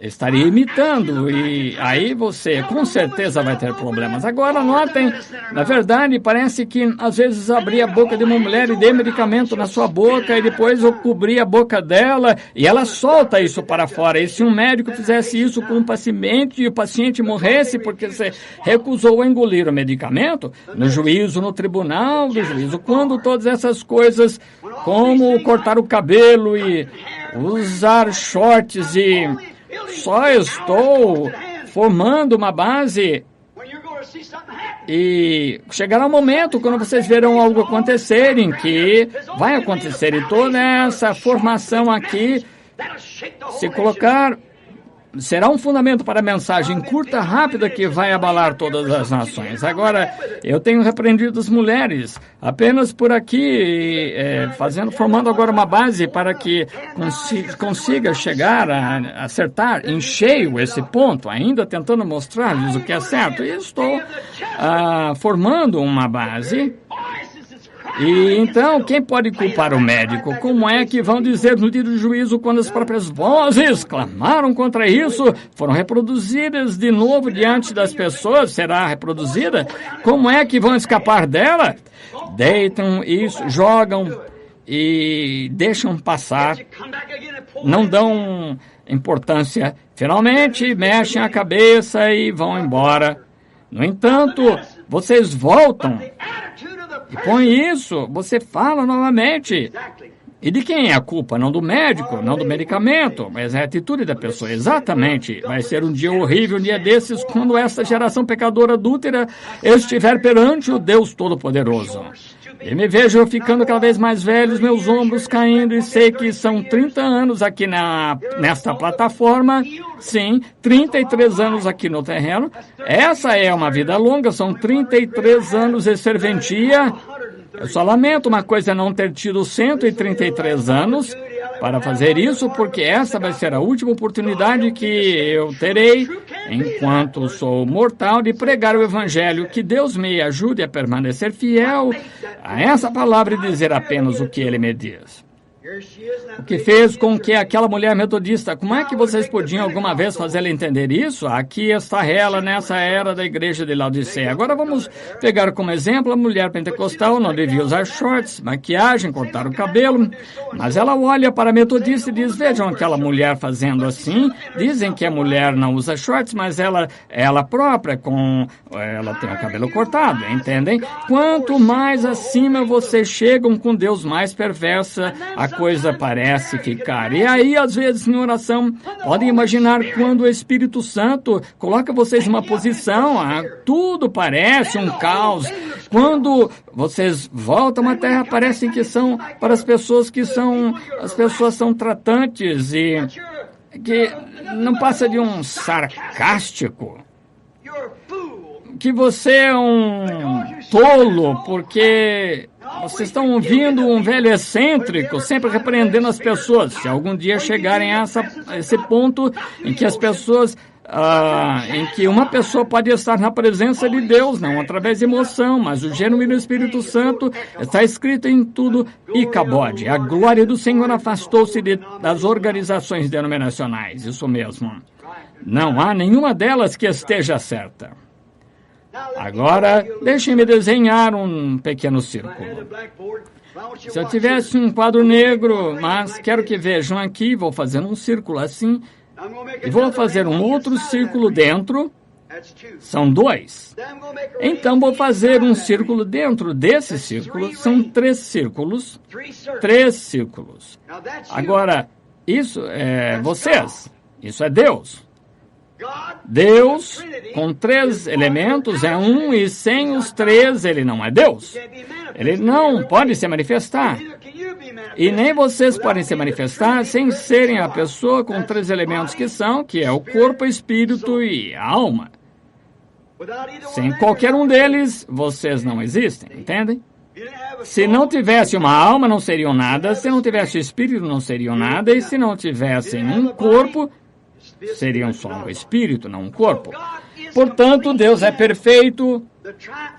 Speaker 1: estaria imitando, e aí você com certeza vai ter problemas. Agora, notem, na verdade, parece que às vezes abrir a boca de uma mulher e dê medicamento na sua boca e depois eu cobrir a boca dela e ela solta isso para fora. E se um médico fizesse isso com um paciente e o paciente morresse porque você recusou a engolir o medicamento, no juízo, no tribunal do juízo, quando todas essas coisas, como cortar o cabelo e usar shorts e só estou formando uma base e chegará um momento quando vocês verão algo acontecer em que vai acontecer e toda essa formação aqui se colocar será um fundamento para a mensagem curta, rápida, que vai abalar todas as nações. Agora, eu tenho repreendido as mulheres apenas por aqui, formando agora uma base para que consiga chegar a acertar em cheio esse ponto, ainda tentando mostrar-lhes o que é certo. E estou formando uma base. E então, quem pode culpar o médico? Como é que vão dizer no dia do juízo quando as próprias vozes clamaram contra isso, foram reproduzidas de novo diante das pessoas? Será reproduzida? Como é que vão escapar dela? Deitam isso, jogam e deixam passar, não dão importância. Finalmente, mexem a cabeça e vão embora. No entanto, vocês voltam. E com isso, você fala novamente. E de quem é a culpa? Não do médico, não do medicamento, mas é a atitude da pessoa. Exatamente. Vai ser um dia horrível, um dia desses, quando essa geração pecadora adúltera estiver perante o Deus Todo-Poderoso. E me vejo ficando cada vez mais velho, meus ombros caindo, e sei que são 30 anos aqui nesta plataforma. Sim, 33 anos aqui no terreno. Essa é uma vida longa, são 33 anos de serventia. Eu só lamento uma coisa, não ter tido 133 anos para fazer isso, porque essa vai ser a última oportunidade que eu terei, enquanto sou mortal, de pregar o Evangelho. Que Deus me ajude a permanecer fiel a essa palavra e dizer apenas o que Ele me diz. O que fez com que aquela mulher metodista, como é que vocês podiam alguma vez fazê-la entender isso? Aqui está ela nessa era da igreja de Laodiceia. Agora vamos pegar como exemplo a mulher pentecostal, não devia usar shorts, maquiagem, cortar o cabelo, mas ela olha para a metodista e diz, vejam aquela mulher fazendo assim, dizem que a mulher não usa shorts, mas ela própria, ela tem o cabelo cortado, entendem? Quanto mais acima vocês chegam com Deus, mais perversa a coisa parece ficar. E aí, às vezes, em oração, podem imaginar quando o Espírito Santo coloca vocês numa posição, tudo parece um caos. Quando vocês voltam à terra, parece que são para as pessoas as pessoas são tratantes e que não passa de um sarcástico. que você é um tolo, porque vocês estão ouvindo um velho excêntrico sempre repreendendo as pessoas. Se algum dia chegarem a esse ponto em que as pessoas... em que uma pessoa pode estar na presença de Deus, não através de emoção, mas o genuíno Espírito Santo está escrito em tudo, Icabode. A glória do Senhor afastou-se das organizações denominacionais, isso mesmo. Não há nenhuma delas que esteja certa. Agora, deixem-me desenhar um pequeno círculo. Se eu tivesse um quadro negro, mas quero que vejam aqui, vou fazer um círculo assim, e vou fazer um outro círculo dentro, são 2. Então, vou fazer um círculo dentro desse círculo, são 3 círculos. 3 círculos. Agora, isso é vocês, isso é Deus. Deus, com 3 elementos, é um, e sem os 3, ele não é Deus. Ele não pode se manifestar. E nem vocês podem se manifestar sem serem a pessoa com 3 elementos que é o corpo, espírito e a alma. Sem qualquer um deles, vocês não existem, entendem? Se não tivesse uma alma, não seriam nada. Se não tivesse espírito, não seriam nada. E se não tivessem um corpo, seriam só um espírito, não um corpo. Portanto, Deus é perfeito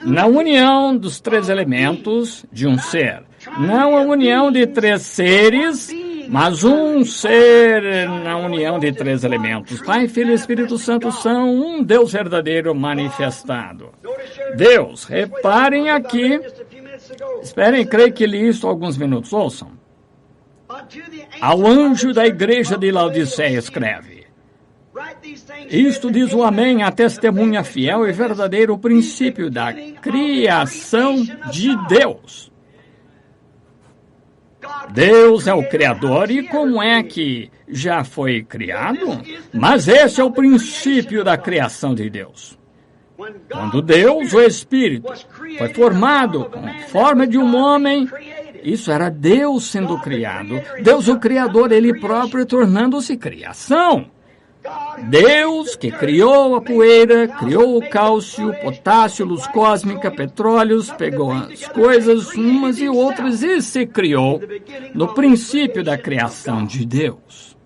Speaker 1: na união dos 3 elementos de um ser. Não a união de 3 seres, mas um ser na união de 3 elementos. Pai, Filho e Espírito Santo são um Deus verdadeiro manifestado. Deus, reparem aqui. Esperem, creio que li isso há alguns minutos. Ouçam. Ao anjo da igreja de Laodiceia escreve: isto diz o Amém, a testemunha fiel e verdadeiro, o princípio da criação de Deus. Deus é o Criador, e como é que já foi criado? Mas esse é o princípio da criação de Deus. Quando Deus, o Espírito, foi formado com forma de um homem, isso era Deus sendo criado. Deus, o Criador, Ele próprio tornando-se criação. Deus, que criou a poeira, criou o cálcio, potássio, luz cósmica, petróleos, pegou as coisas umas e outras e se criou no princípio da criação de Deus.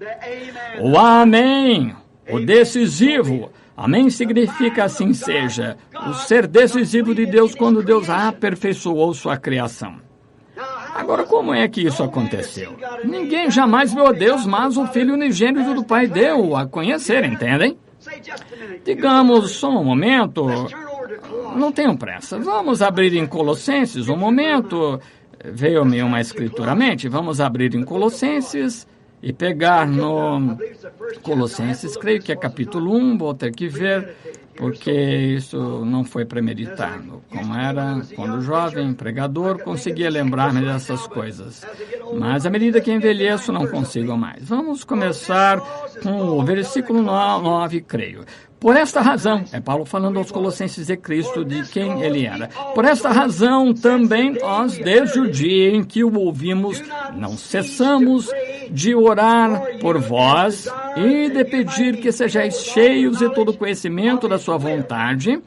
Speaker 1: O Amém, o decisivo. Amém significa assim seja, o ser decisivo de Deus quando Deus aperfeiçoou sua criação. Agora, como é que isso aconteceu? Ninguém jamais viu a Deus, mas o Filho unigênito do Pai deu a conhecer, entendem? Digamos, só um momento, não tenham pressa. Vamos abrir em Colossenses, um momento. Veio-me uma escritura à mente. Vamos abrir em Colossenses e pegar no Colossenses, creio que é capítulo 1, vou ter que ver, porque isso não foi premeditado. Como era quando jovem, pregador, conseguia lembrar-me dessas coisas. Mas à medida que envelheço, não consigo mais. Vamos começar com o versículo 9, creio. Por esta razão, é Paulo falando aos Colossenses de Cristo, de quem ele era. Por esta razão, também nós, desde o dia em que o ouvimos, não cessamos de orar por vós e de pedir que sejais cheios de todo o conhecimento da sua vontade,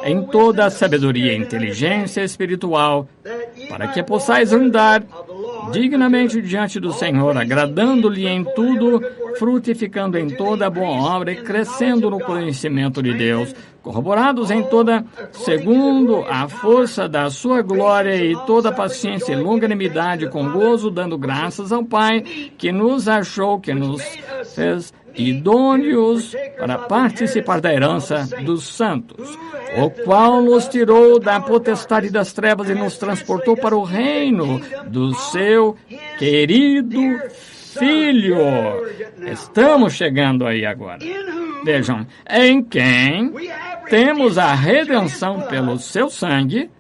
Speaker 1: em toda a sabedoria e inteligência espiritual, para que possais andar dignamente diante do Senhor, agradando-lhe em tudo, frutificando em toda a boa obra e crescendo no conhecimento de Deus, corroborados em toda, segundo a força da sua glória e toda paciência e longanimidade com gozo, dando graças ao Pai, que nos achou, que nos fez idôneos para participar da herança dos santos, o qual nos tirou da potestade das trevas e nos transportou para o reino do seu querido Filho. Estamos chegando aí agora. Vejam, em quem temos a redenção pelo seu sangue,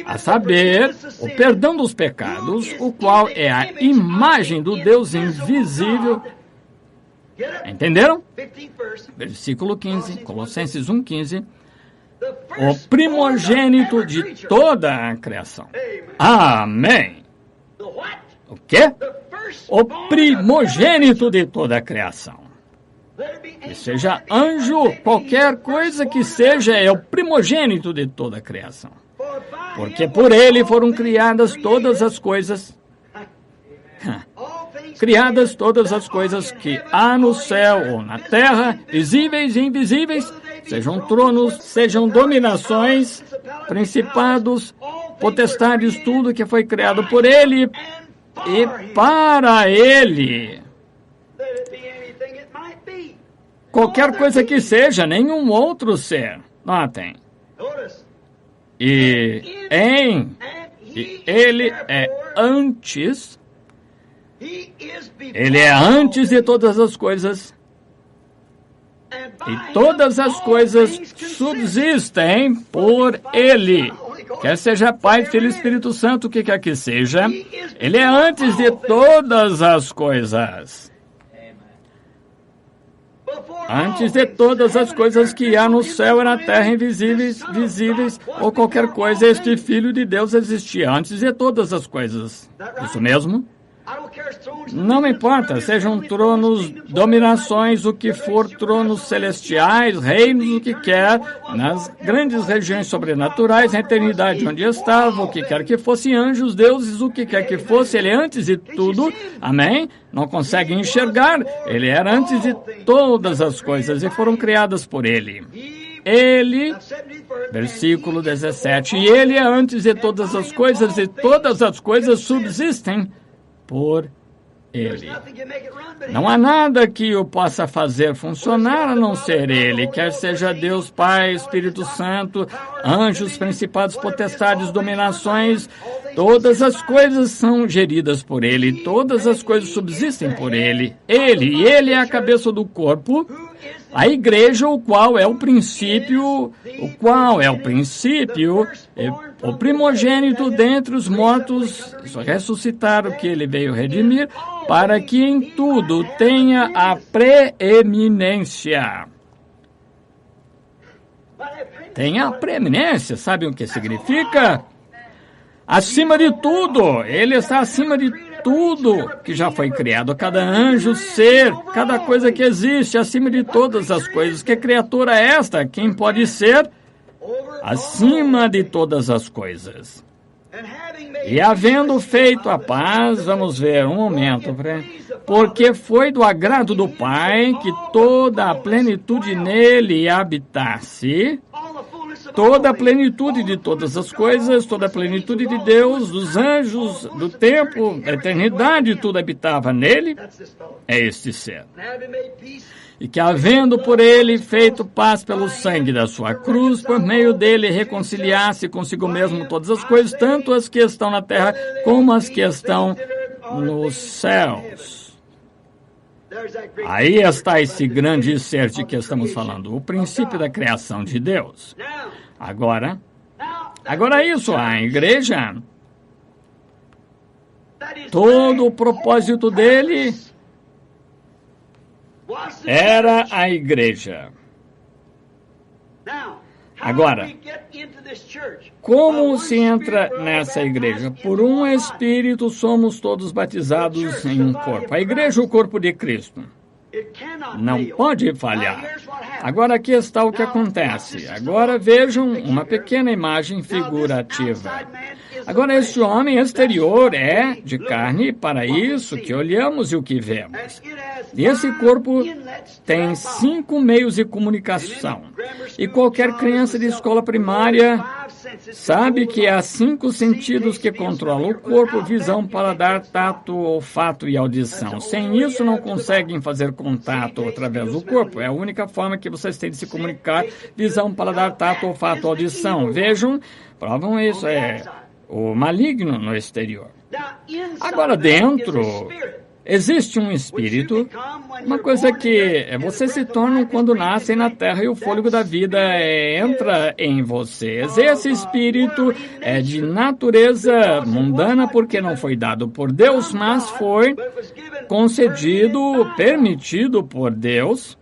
Speaker 1: a saber, o perdão dos pecados, o qual é a imagem do Deus invisível. Entenderam? Versículo 15, Colossenses 1,15. O primogênito de toda a criação. Amém. O quê? O primogênito de toda a criação. que seja anjo, qualquer coisa que seja, é o primogênito de toda a criação. Porque por ele foram criadas todas as coisas. Criadas todas as coisas que há no céu ou na terra, visíveis e invisíveis, sejam tronos, sejam dominações, principados, potestades, tudo que foi criado por ele e para ele. Qualquer coisa que seja, nenhum outro ser. Notem. E ele é antes. Ele é antes de todas as coisas. E todas as coisas subsistem por ele. Quer seja Pai, Filho e Espírito Santo, o que quer que seja, ele é antes de todas as coisas. Antes de todas as coisas que há no céu e na terra, invisíveis, visíveis, ou qualquer coisa, este Filho de Deus existia antes de todas as coisas. Isso mesmo? Não importa, sejam tronos, dominações, o que for, tronos celestiais, reinos, o que quer, nas grandes regiões sobrenaturais, na eternidade onde estava, o que quer que fosse, anjos, deuses, o que quer que fosse, ele é antes de tudo, amém? Não consegue enxergar, ele era antes de todas as coisas e foram criadas por ele. Ele, versículo 17, e ele é antes de todas as coisas e todas as coisas subsistem por ele. Não há nada que o possa fazer funcionar a não ser ele, quer seja Deus Pai, Espírito Santo, anjos, principados, potestades, dominações, todas as coisas são geridas por ele, todas as coisas subsistem por ele. Ele é a cabeça do corpo, a igreja, o qual é o princípio, o primogênito dentre os mortos, ressuscitar o que ele veio redimir, para que em tudo tenha a preeminência. Tenha a preeminência, sabe o que significa? Acima de tudo, ele está acima de tudo que já foi criado, cada anjo, ser, cada coisa que existe, acima de todas as coisas. Que criatura é esta? Quem pode ser acima de todas as coisas? E havendo feito a paz, vamos ver um momento, porque foi do agrado do Pai que toda a plenitude nele habitasse, toda a plenitude de todas as coisas, toda a plenitude de Deus, dos anjos, do tempo, da eternidade, tudo habitava nele, é este ser. E que, havendo por ele feito paz pelo sangue da sua cruz, por meio dele reconciliasse consigo mesmo todas as coisas, tanto as que estão na terra como as que estão nos céus. Aí está esse grande ser de que estamos falando, o princípio da criação de Deus. Agora isso, a igreja, todo o propósito dele era a igreja. Agora, como se entra nessa igreja? Por um Espírito somos todos batizados em um corpo. A igreja é o corpo de Cristo. Não pode falhar. Agora aqui está o que acontece. Agora vejam uma pequena imagem figurativa. Agora este homem exterior é de carne, para isso que olhamos e o que vemos. E esse corpo tem 5 meios de comunicação. E qualquer criança de escola primária sabe que há 5 sentidos que controlam o corpo: visão, paladar, tato, olfato e audição. Sem isso, não conseguem fazer contato através do corpo. É a única forma que vocês têm de se comunicar: visão, paladar, tato, olfato, audição. Vejam, provam isso, é o maligno no exterior. Agora, dentro, existe um espírito, uma coisa que vocês se tornam quando nascem na terra e o fôlego da vida entra em vocês. Esse espírito é de natureza mundana porque não foi dado por Deus, mas foi concedido, permitido por Deus,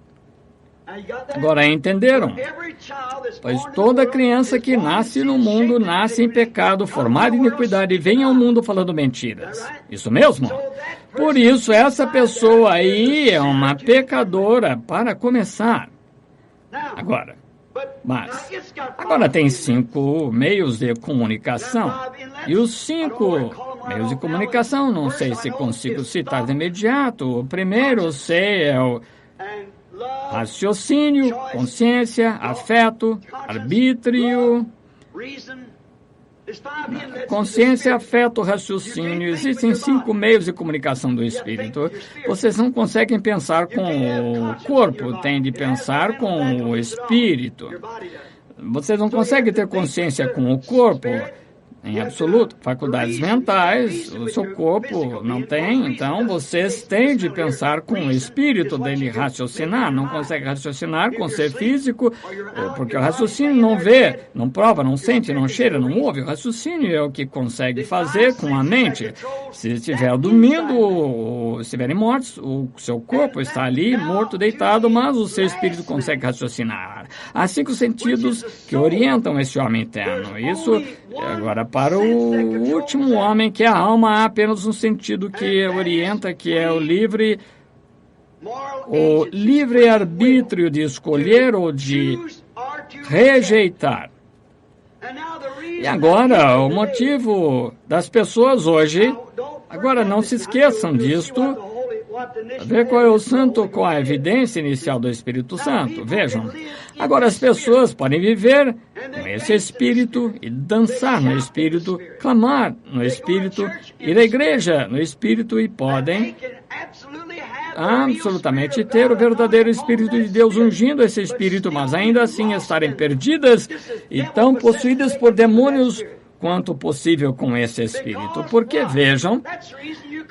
Speaker 1: Agora entenderam? Pois toda criança que nasce no mundo nasce em pecado, formada em iniquidade e vem ao mundo falando mentiras. Isso mesmo? Por isso, essa pessoa aí é uma pecadora para começar. Agora tem 5 meios de comunicação. E os 5 meios de comunicação, não sei se consigo citar de imediato. O primeiro, eu sei, é o raciocínio, consciência, afeto, arbítrio. Consciência, afeto, raciocínio. Existem 5 meios de comunicação do espírito. Vocês não conseguem pensar com o corpo, têm de pensar com o espírito. Vocês não conseguem ter consciência com o corpo, em absoluto. Faculdades mentais, o seu corpo não tem, então vocês têm de pensar com o espírito dele raciocinar. Não consegue raciocinar com o ser físico, porque o raciocínio não vê, não prova, não sente, não cheira, não ouve. O raciocínio é o que consegue fazer com a mente. Se estiver dormindo ou estiverem mortos, o seu corpo está ali, morto, deitado, mas o seu espírito consegue raciocinar. Há 5 sentidos que orientam esse homem interno. Isso, agora, para o último homem, que é a alma, há apenas um sentido que orienta, que é o livre-arbítrio de escolher ou de rejeitar. E agora, o motivo das pessoas hoje, agora não se esqueçam disto, ver qual é o santo com a evidência inicial do Espírito Santo. Vejam, agora as pessoas podem viver com esse Espírito e dançar no Espírito, clamar no Espírito, ir à igreja no Espírito e podem absolutamente ter o verdadeiro Espírito de Deus ungindo esse Espírito, mas ainda assim estarem perdidas e tão possuídas por demônios quanto possível com esse Espírito. Porque, vejam,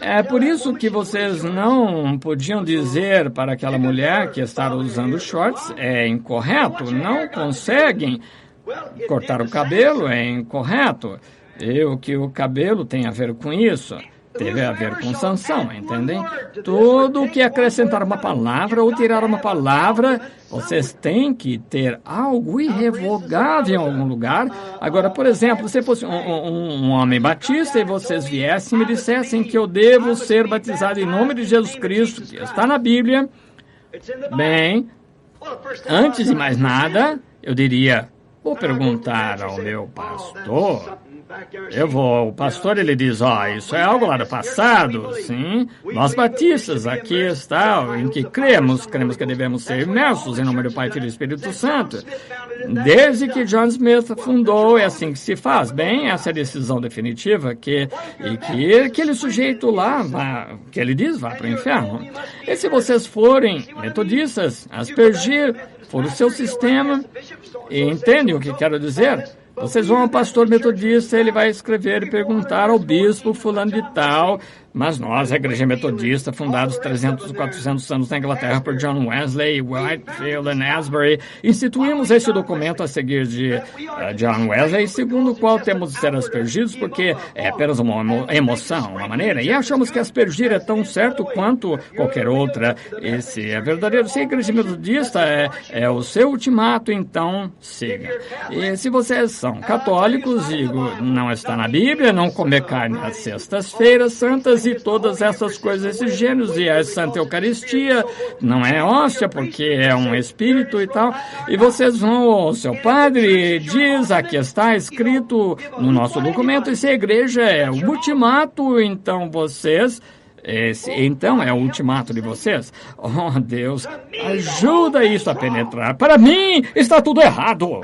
Speaker 1: é por isso que vocês não podiam dizer para aquela mulher que estava usando shorts, é incorreto, não conseguem cortar o cabelo, é incorreto. E o que o cabelo tem a ver com isso? Teve a ver com sanção, entendem? Tudo o que acrescentar uma palavra ou tirar uma palavra, vocês têm que ter algo irrevogável em algum lugar. Agora, por exemplo, se fosse um homem batista e vocês viessem e me dissessem que eu devo ser batizado em nome de Jesus Cristo, que está na Bíblia, bem, antes de mais nada, eu diria, vou perguntar ao meu pastor. O pastor, ele diz, isso é algo lá do passado, sim. Nós batistas, aqui está em que cremos que devemos ser imersos em nome do Pai, Filho e Espírito Santo. Desde que John Smith fundou, é assim que se faz. Bem, essa é a decisão definitiva, que aquele sujeito lá, que ele diz, vá para o inferno. E se vocês forem metodistas, aspergir, for o seu sistema, e entendem o que quero dizer? Vocês vão ao pastor metodista, ele vai escrever e perguntar ao bispo fulano de tal, mas nós, a igreja metodista, fundados 300, 400 anos na Inglaterra por John Wesley, Whitefield e Asbury, instituímos esse documento a seguir de John Wesley, segundo o qual temos de ser aspergidos, porque é apenas uma emoção, uma maneira, e achamos que aspergir é tão certo quanto qualquer outra. Esse é verdadeiro. Se a igreja metodista é o seu ultimato, então siga. E se vocês são católicos, digo, não está na Bíblia, não comer carne às sextas-feiras santas, e todas essas coisas, esses gêneros, e a Santa Eucaristia não é hóstia, porque é um espírito e tal, e vocês vão ao seu padre e diz, aqui está escrito no nosso documento, e se a igreja é o ultimato, então vocês... Então é o ultimato de vocês. Oh, Deus, ajuda isso a penetrar. Para mim, está tudo errado.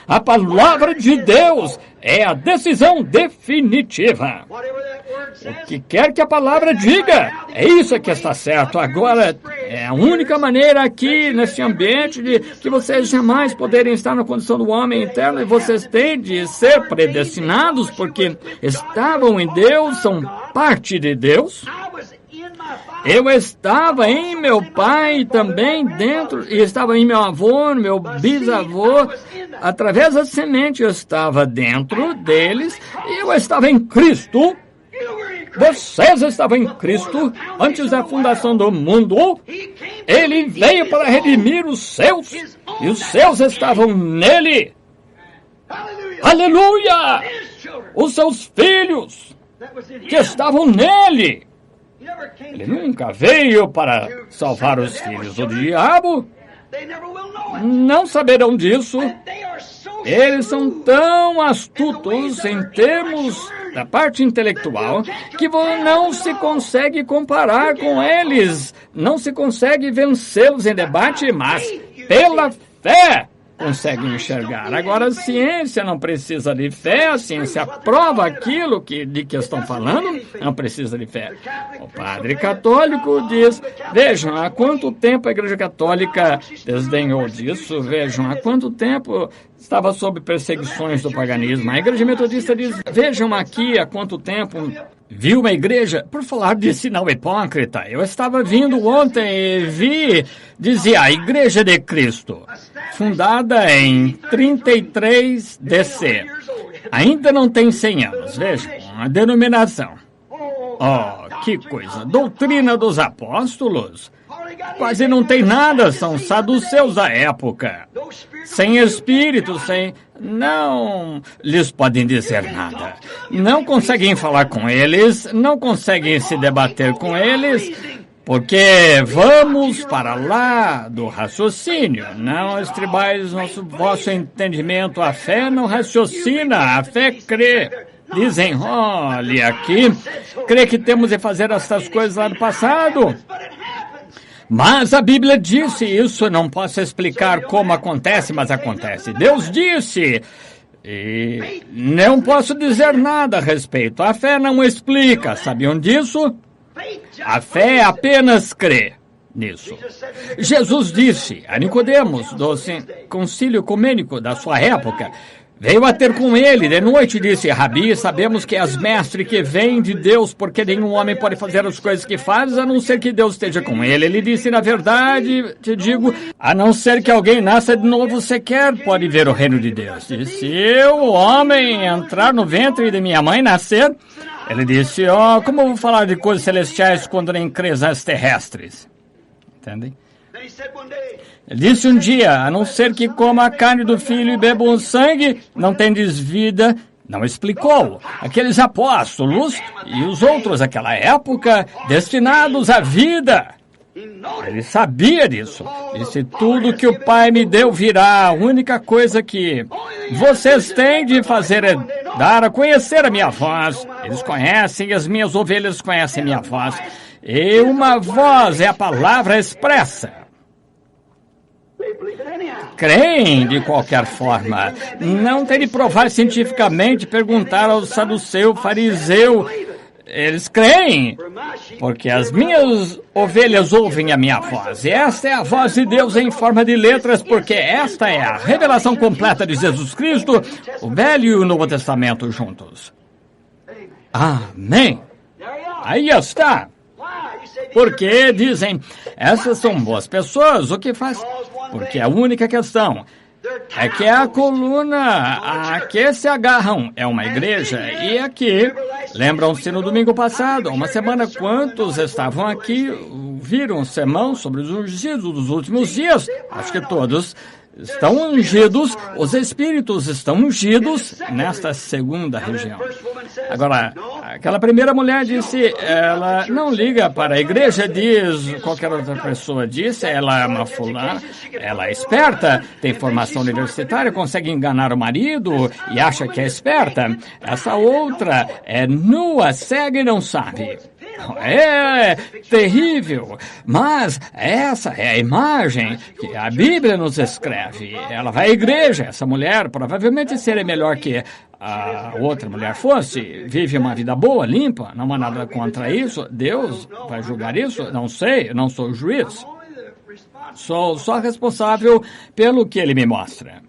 Speaker 1: A palavra de Deus é a decisão definitiva. O que quer que a palavra diga, é isso que está certo. Agora, é a única maneira aqui, nesse ambiente, de que vocês jamais poderem estar na condição do homem interno, e vocês têm de ser predestinados, porque estavam em Deus, são parte de Deus. Eu estava em meu pai também dentro, e estava em meu avô, meu bisavô, através da semente eu estava dentro deles, e eu estava em Cristo. Vocês estavam em Cristo antes da fundação do mundo. Ele veio para redimir os seus, e os seus estavam nele. Aleluia! Os seus filhos que estavam nele. Ele nunca veio para salvar os filhos do diabo. Não saberão disso. Eles são tão astutos em termos da parte intelectual que não se consegue comparar com eles. Não se consegue vencê-los em debate, mas pela fé conseguem enxergar. Agora, a ciência não precisa de fé, a ciência prova aquilo de que estão falando, não precisa de fé. O padre católico diz, vejam, há quanto tempo a Igreja Católica desdenhou disso, vejam, há quanto tempo estava sob perseguições do paganismo. A Igreja Metodista diz, vejam aqui há quanto tempo viu uma igreja, por falar de sinal hipócrita, eu estava vindo ontem e dizia a Igreja de Cristo, fundada em 33 DC. Ainda não tem 100 anos, vejam, a denominação. Oh, que coisa, doutrina dos apóstolos. Quase não tem nada, são saduceus da época. Sem espírito, não lhes podem dizer nada. Não conseguem falar com eles, não conseguem se debater com eles, porque vamos para lá do raciocínio. Não estribais vosso entendimento, a fé não raciocina, a fé crê. Dizem, olha aqui, crê que temos de fazer estas coisas lá do passado. Mas a Bíblia disse isso, não posso explicar como acontece, mas acontece. Deus disse, e não posso dizer nada a respeito. A fé não explica, sabiam disso? A fé apenas crê nisso. Jesus disse a Nicodemos, do concílio ecumênico da sua época, veio a ter com ele de noite e disse, Rabi, sabemos que és mestre que vem de Deus, porque nenhum homem pode fazer as coisas que faz, a não ser que Deus esteja com ele. Ele disse, na verdade, te digo, a não ser que alguém nasça de novo, sequer pode ver o reino de Deus. E se eu, o homem, entrar no ventre de minha mãe, nascer, ele disse, como eu vou falar de coisas celestiais quando nem crês nas terrestres? Entendem? Ele disse um dia, a não ser que coma a carne do filho e beba o sangue, não tendes vida. Não explicou. Aqueles apóstolos e os outros daquela época, destinados à vida. Ele sabia disso. Disse, tudo que o Pai me deu virá. A única coisa que vocês têm de fazer é dar a conhecer a minha voz. Eles conhecem, as minhas ovelhas conhecem minha voz. E uma voz é a palavra expressa. Creem de qualquer forma. Não tem de provar cientificamente, perguntar ao saduceu, fariseu. Eles creem, porque as minhas ovelhas ouvem a minha voz. E esta é a voz de Deus em forma de letras, porque esta é a revelação completa de Jesus Cristo, o Velho e o Novo Testamento juntos. Amém. Aí está. Porque dizem, essas são boas pessoas, o que faz? Porque a única questão é que a coluna a que se agarram é uma igreja. E aqui, lembram-se no domingo passado, há uma semana, quantos estavam aqui, viram um sermão sobre os ungidos dos últimos dias? Acho que todos estão ungidos, os espíritos estão ungidos nesta segunda região. Agora, aquela primeira mulher disse, ela não liga para a igreja, diz, qualquer outra pessoa disse, ela é uma fulana, ela é esperta, tem formação universitária, consegue enganar o marido e acha que é esperta. Essa outra é nua, cega e não sabe. É terrível, mas essa é a imagem que a Bíblia nos escreve. Ela vai à igreja, essa mulher provavelmente seria melhor que a outra mulher fosse, vive uma vida boa, limpa, não há nada contra isso. Deus vai julgar isso? Não sei, não sou juiz. Sou só responsável pelo que ele me mostra.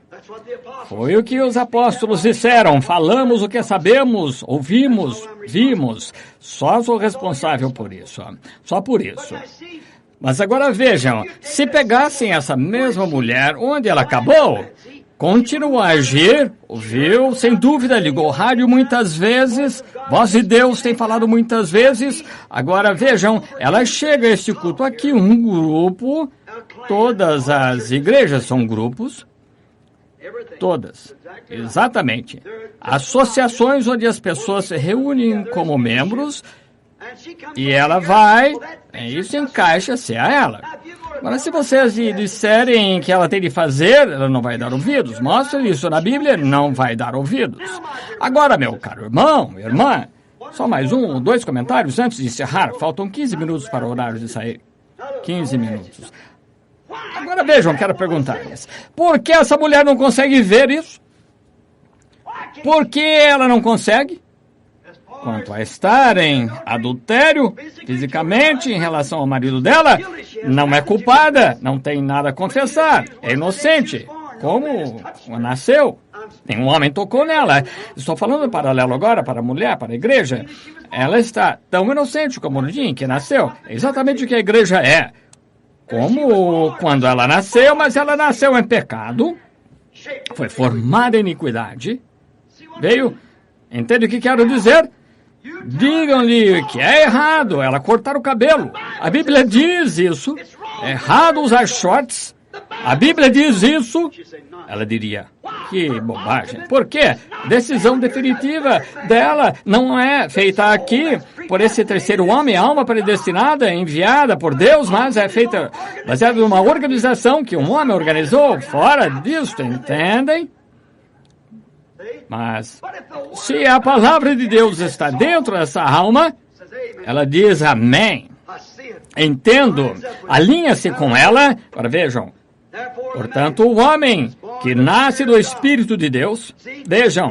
Speaker 1: Foi o que os apóstolos disseram, falamos o que sabemos, ouvimos, vimos. Só sou responsável por isso, só por isso. Mas agora vejam, se pegassem essa mesma mulher, onde ela acabou? continua a agir, ouviu, sem dúvida, ligou o rádio muitas vezes, Voz de Deus tem falado muitas vezes. Agora vejam, ela chega a este culto aqui, um grupo, todas as igrejas são grupos, todas, exatamente. Associações onde as pessoas se reúnem como membros e ela vai, isso encaixa-se a ela. Agora, se vocês disserem que ela tem de fazer, ela não vai dar ouvidos. Mostre isso na Bíblia, não vai dar ouvidos. Agora, meu caro irmão, irmã, só mais 1 ou 2 comentários antes de encerrar. Faltam 15 minutos para o horário de sair. 15 minutos. Agora vejam, quero perguntar-lhes. Por que essa mulher não consegue ver isso? Por que ela não consegue? Quanto a estar em adultério, fisicamente, em relação ao marido dela, não é culpada, não tem nada a confessar, é inocente. Como nasceu, nenhum homem tocou nela. Estou falando paralelo agora para a mulher, para a igreja. Ela está tão inocente como o dia em que nasceu. É exatamente o que a igreja é. Como quando ela nasceu, mas ela nasceu em pecado, foi formada em iniquidade, veio, entende o que quero dizer? Digam-lhe que é errado ela cortar o cabelo. A Bíblia diz isso. É errado usar shorts. A Bíblia diz isso. Ela diria, que bobagem. Por quê? Decisão definitiva dela não é feita aqui por esse terceiro homem, alma predestinada, enviada por Deus, mas é feita baseada numa organização que um homem organizou. Fora disso, entendem? Mas, se a palavra de Deus está dentro dessa alma, ela diz amém. Entendo. Alinha-se com ela. Agora vejam. Portanto, o homem que nasce do Espírito de Deus, vejam,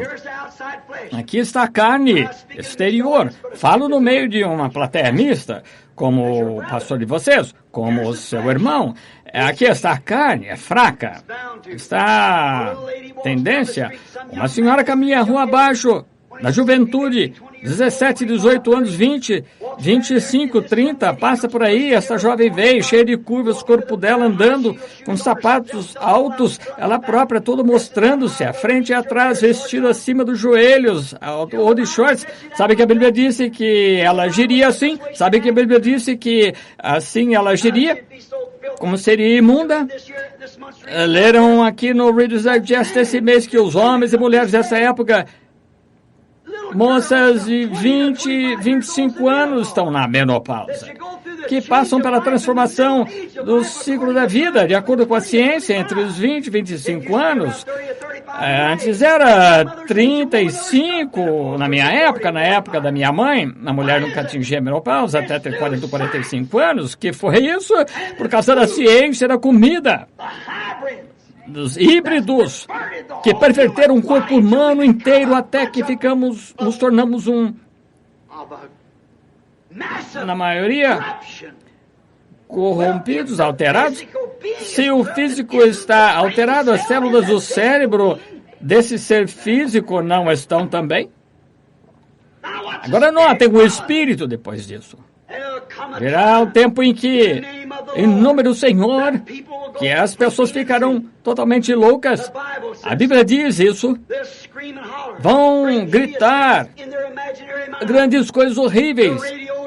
Speaker 1: aqui está a carne exterior. Falo no meio de uma plateia mista, como o pastor de vocês, como o seu irmão. Aqui está a carne, é fraca. Está a tendência. Uma senhora caminha a rua abaixo, da juventude, 17, 18 anos, 20, 25, 30, passa por aí, essa jovem veio, cheia de curvas, o corpo dela andando, com sapatos altos, ela própria toda mostrando-se, à frente e atrás, vestido acima dos joelhos, ou de shorts. Sabe que a Bíblia disse que ela agiria assim? Sabe que a Bíblia disse que assim ela agiria? Como seria imunda? Leram aqui no Reader's Digest esse mês que os homens e mulheres dessa época, moças de 20, 25 anos estão na menopausa, que passam pela transformação do ciclo da vida, de acordo com a ciência, entre os 20 e 25 anos. Antes era 35, na minha época, na época da minha mãe, a mulher nunca atingia a menopausa, até ter 40, 45 anos. Que foi isso? Por causa da ciência da comida. Dos híbridos que perverteram o corpo humano inteiro até que nos tornamos na maioria, corrompidos, alterados. Se o físico está alterado, as células do cérebro desse ser físico não estão também. Agora notem o espírito depois disso. Virá o tempo em que, em nome do Senhor, que as pessoas ficarão totalmente loucas. A Bíblia diz isso. Vão gritar grandes coisas horríveis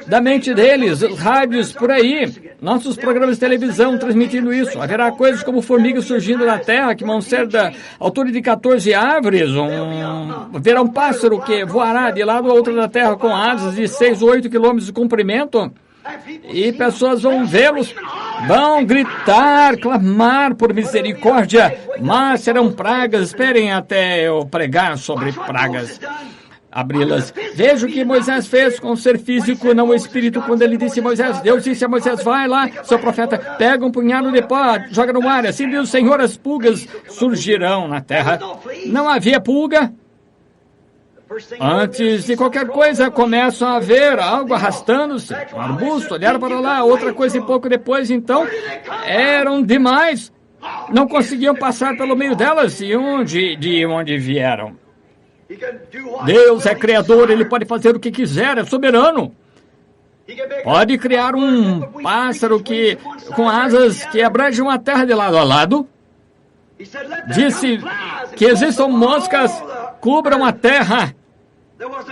Speaker 1: da mente deles, os rádios por aí, nossos programas de televisão transmitindo isso. Haverá coisas como formigas surgindo na terra que vão ser da altura de 14 árvores. Haverá um pássaro que voará de lado a outro da terra com asas de 6 ou 8 quilômetros de comprimento. E pessoas vão vê-los, vão gritar, clamar por misericórdia, mas serão pragas. Esperem até eu pregar sobre pragas, abri-las. Veja o que Moisés fez com o ser físico, não o espírito, quando ele disse a Moisés, Deus disse a Moisés, vai lá, seu profeta, pega um punhado de pó, joga no ar, assim diz o Senhor, as pulgas surgirão na terra. Não havia pulga. Antes de qualquer coisa, começam a ver algo arrastando-se, um arbusto, olharam para lá, outra coisa e pouco depois, então, eram demais. Não conseguiam passar pelo meio delas de onde vieram. Deus é criador, Ele pode fazer o que quiser, é soberano. Pode criar um pássaro com asas que abrangem a terra de lado a lado. Disse, que existam moscas, cubram a terra.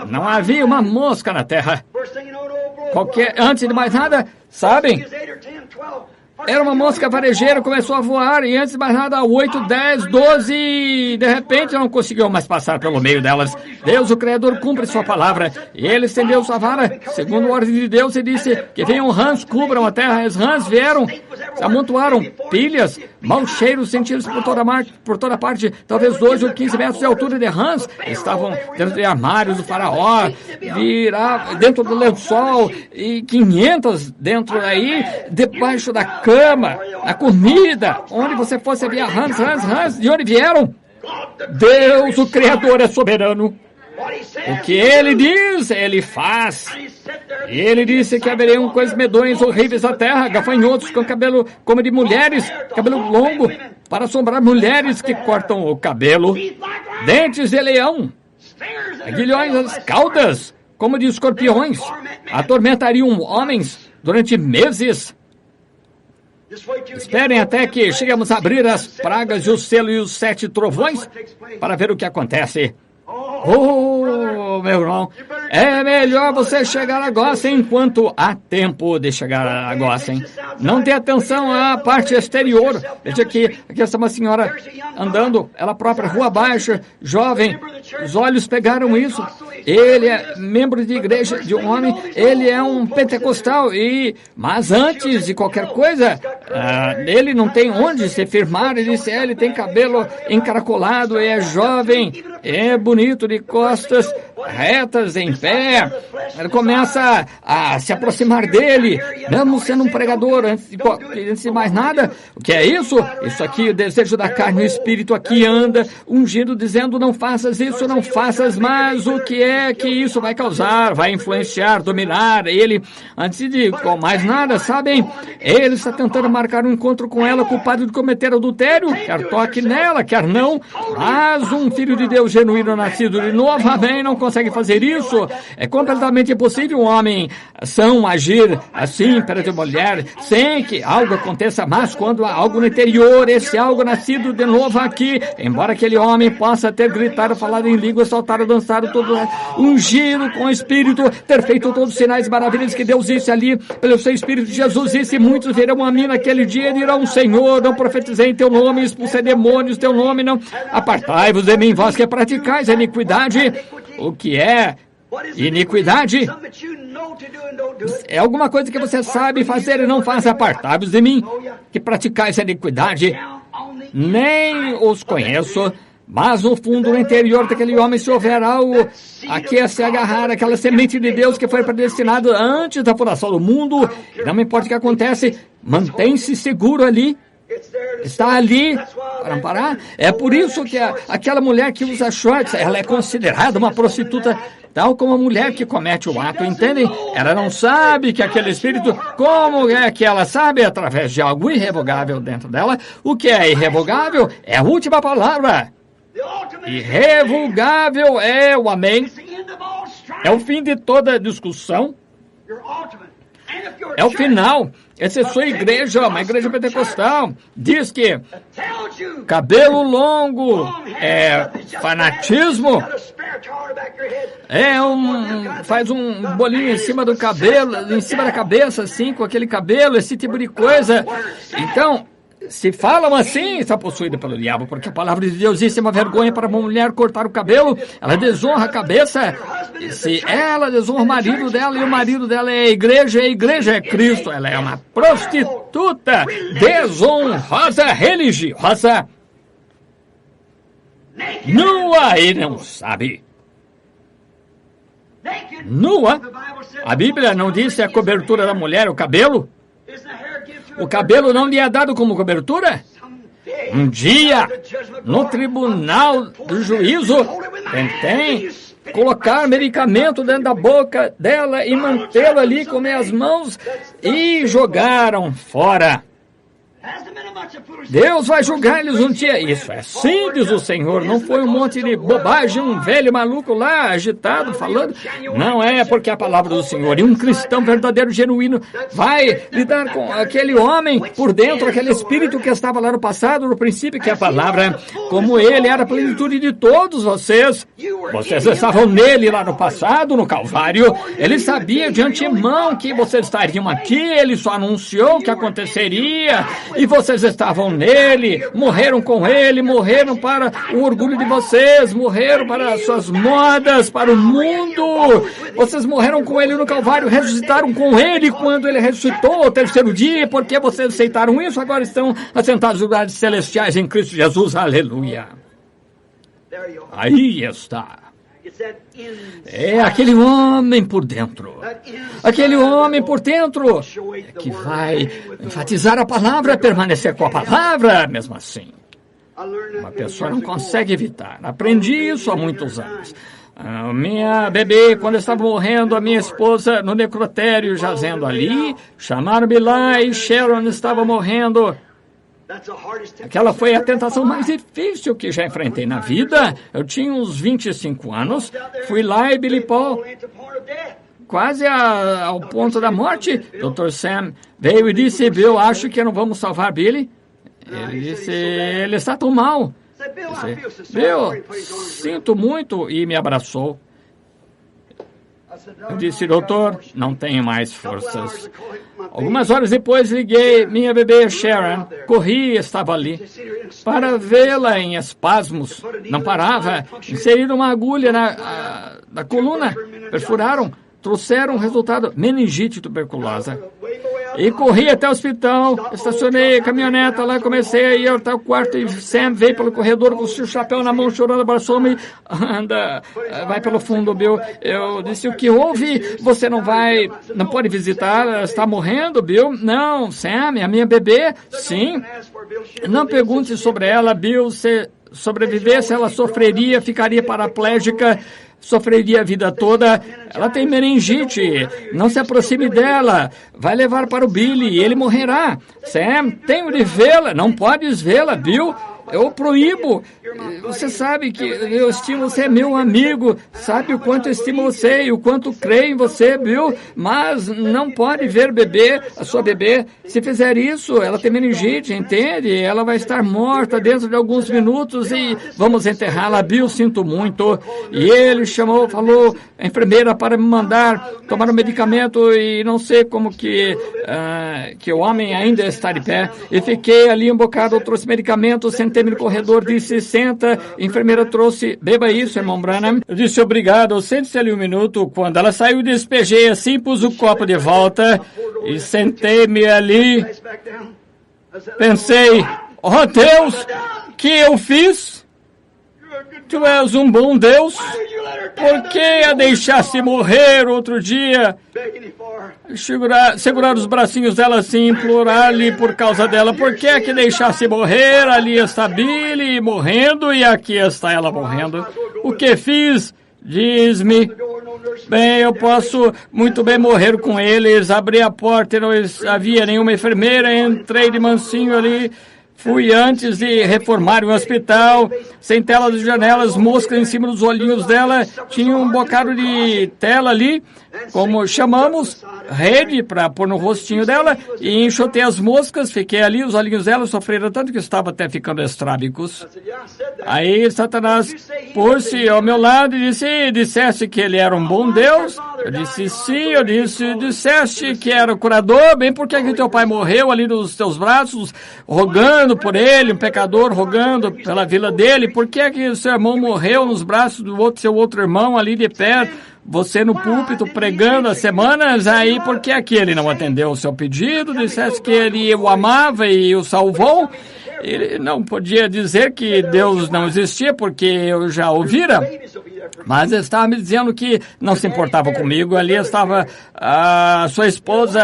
Speaker 1: Não havia uma mosca na terra. Antes de mais nada, sabem? Era uma mosca varejeira, começou a voar, e antes de mais nada, 8, 10, 12, e de repente não conseguiu mais passar pelo meio delas. Deus, o Criador, cumpre sua palavra. E ele estendeu sua vara, segundo a ordem de Deus, e disse que venham rãs, cubram a terra. Os rãs vieram, se amontoaram, pilhas, maus cheiros sentidos por toda parte, talvez 12 ou 15 metros de altura de rãs. Estavam dentro de armários do faraó, dentro do lençol, e 500 dentro daí, debaixo da cama, a comida, onde você fosse havia rãs, de onde vieram? Deus, o Criador, é soberano. O que ele diz, ele faz. Ele disse que haveriam coisas medonhas, horríveis na terra, gafanhotos com cabelo como de mulheres, cabelo longo, para assombrar mulheres que cortam o cabelo, dentes de leão, aguilhões as caudas, como de escorpiões, atormentariam homens durante meses. Esperem até que cheguemos a abrir as pragas e o selo e os 7 trovões para ver o que acontece. Oh, meu irmão, é melhor você chegar a Gósen enquanto há tempo de chegar a Gósen. Não dê atenção à parte exterior. Veja aqui está uma senhora andando, ela própria, rua abaixo, jovem. Os olhos pegaram isso. Ele é membro de igreja, de um homem, ele é um pentecostal, mas antes de qualquer coisa, ele não tem onde se firmar. Ele disse, ele tem cabelo encaracolado, é jovem, é bonito, de costas retas, em pé. Ele começa a se aproximar dele, mesmo sendo um pregador. Antes de mais nada, o que é isso? Isso aqui, o desejo da carne, o espírito aqui anda ungindo, dizendo, não faças isso, não faças, mas o que é que isso vai causar? Vai influenciar, dominar ele. Antes de mais nada, sabem? Ele está tentando marcar um encontro com ela, culpado de cometer adultério, quer toque nela, quer não, mas um filho de Deus genuíno, nascido de novo, amém, não consegue fazer isso. É completamente impossível um homem são agir assim perante a mulher, sem que algo aconteça, mas quando há algo no interior, esse algo nascido de novo aqui, embora aquele homem possa ter gritado, falado em língua, saltado, dançado, todo ungido com o Espírito, ter feito todos os sinais e maravilhas que Deus disse ali, pelo seu Espírito, Jesus disse, muitos verão a mim naquele dia e dirão, Senhor, não profetizei em teu nome, expulsei demônios, teu nome não, apartai-vos de mim, vós que praticais a iniquidade. O que é iniquidade? É alguma coisa que você sabe fazer e não faz. Apartai-vos de mim, que praticais a iniquidade. Nem os conheço, mas no fundo, no interior daquele homem, se houver algo aqui a se agarrar, aquela semente de Deus que foi predestinada antes da fundação do mundo, não importa o que acontece, mantém-se seguro ali. Está ali para amparar. É por isso que aquela mulher que usa shorts, ela é considerada uma prostituta, tal como a mulher que comete o ato, entendem? Ela não sabe que aquele espírito, como é que ela sabe? Através de algo irrevogável dentro dela. O que é irrevogável é a última palavra. Irrevogável é o amém. É o fim de toda discussão. É o final. Essa é sua igreja, uma igreja pentecostal. Diz que cabelo longo é fanatismo. Faz um bolinho em cima do cabelo, em cima da cabeça, assim, com aquele cabelo, esse tipo de coisa. Então, se falam assim, está possuída pelo diabo, porque a palavra de Deus diz que é uma vergonha para uma mulher cortar o cabelo, ela desonra a cabeça. Se ela desonra o marido dela, e o marido dela é a igreja é Cristo, ela é uma prostituta desonrosa, religiosa, nua e não sabe. Nua? A Bíblia não disse a cobertura da mulher, o cabelo? O cabelo não lhe é dado como cobertura? Um dia, no tribunal do juízo, tentei colocar medicamento dentro da boca dela e mantê-lo ali com minhas mãos e jogaram fora. Deus vai julgar-lhes um dia. Isso é sim, diz o Senhor. Não foi um monte de bobagem, um velho maluco lá, agitado, falando. Não é, porque é a palavra do Senhor. E um cristão verdadeiro, genuíno, vai lidar com aquele homem por dentro, aquele espírito que estava lá no passado, no princípio, que é a palavra, como ele era a plenitude de todos vocês. Vocês estavam nele lá no passado, no Calvário. Ele sabia de antemão que vocês estariam aqui. Ele só anunciou o que aconteceria. E vocês estavam nele, morreram com ele, morreram para o orgulho de vocês, morreram para as suas modas, para o mundo. Vocês morreram com ele no Calvário, ressuscitaram com ele quando ele ressuscitou ao terceiro dia. Porque vocês aceitaram isso, agora estão assentados nos lugares celestiais em Cristo Jesus. Aleluia. Aí está. É aquele homem por dentro. Aquele homem por dentro que vai enfatizar a palavra, permanecer com a palavra, mesmo assim. Uma pessoa não consegue evitar. Aprendi isso há muitos anos. A minha bebê, quando estava morrendo, a minha esposa no necrotério, jazendo ali, chamaram-me lá e Sharon estava morrendo. Aquela foi a tentação mais difícil que já enfrentei na vida. Eu tinha uns 25 anos, fui lá e Billy Paul, quase ao ponto da morte. Dr. Sam veio e disse, Bill, acho que não vamos salvar Billy. Ele disse, ele está tão mal. Bill, sinto muito, e me abraçou. Eu disse, doutor, não tenho mais forças. Algumas horas depois liguei minha bebê Sharon. Corri e estava ali para vê-la em espasmos. Não parava. Inseriram uma agulha na coluna. Perfuraram. Trouxeram o resultado, meningite tuberculosa. E corri até o hospital, estacionei a caminhoneta lá, comecei a ir até o quarto e Sam veio pelo corredor com o seu chapéu na mão, chorando, abraçou-me. Anda, vai pelo fundo, Bill. Eu disse, o que houve? Você não pode visitar? Ela está morrendo, Bill? Não, Sam, a minha bebê? Sim. Não pergunte sobre ela, Bill. Se sobrevivesse, ela sofreria, ficaria paraplégica. Sofreria a vida toda. Ela tem meningite. Não se aproxime dela. Vai levar para o Billy e ele morrerá. Sam, tenho de vê-la. Não podes vê-la, Bill. Eu proíbo. Você sabe que eu estimo você, é meu amigo. Sabe o quanto eu estimo você e o quanto creio em você, Bill. Mas não pode ver bebê, a sua bebê. Se fizer isso, ela tem meningite, entende? Ela vai estar morta dentro de alguns minutos e vamos enterrá-la. Bill, sinto muito. E ele falou a enfermeira para me mandar tomar um medicamento e não sei como que o homem ainda está de pé. E fiquei ali um bocado, eu trouxe medicamento, sentei no corredor, disse, senta. A enfermeira trouxe, beba isso, irmão Branham. Eu disse, obrigado, sente-se ali um minuto. Quando ela saiu, despejei assim, pus o copo de volta e sentei-me ali. Pensei, oh Deus, que eu fiz? Tu és um bom Deus. Por que a deixaste morrer outro dia? Segurar os bracinhos dela assim, implorar-lhe por causa dela. Por que é que deixaste morrer? Ali está Billy morrendo e aqui está ela morrendo. O que fiz? Diz-me. Bem, eu posso muito bem morrer com eles. Abri a porta e não havia nenhuma enfermeira. Entrei de mansinho ali. Fui antes de reformar o hospital, sem telas de janelas, moscas em cima dos olhinhos dela, tinha um bocado de tela ali, como chamamos, rede para pôr no rostinho dela, e enxotei as moscas, fiquei ali, os olhinhos dela sofreram tanto que estava até ficando estrábicos. Aí Satanás pôs-se ao meu lado e disseste que ele era um bom Deus? Eu disse sim, disseste que era o curador, bem porque que teu pai morreu ali nos teus braços, rogando por ele, um pecador rogando pela vida dele, por que que o seu irmão morreu nos braços do seu outro irmão ali de pé, você no púlpito pregando há semanas, aí por que aqui ele não atendeu o seu pedido, disseste que ele o amava e o salvou? Ele não podia dizer que Deus não existia, porque eu já ouvira. Mas estava me dizendo que não se importava comigo. Ali estava a sua esposa,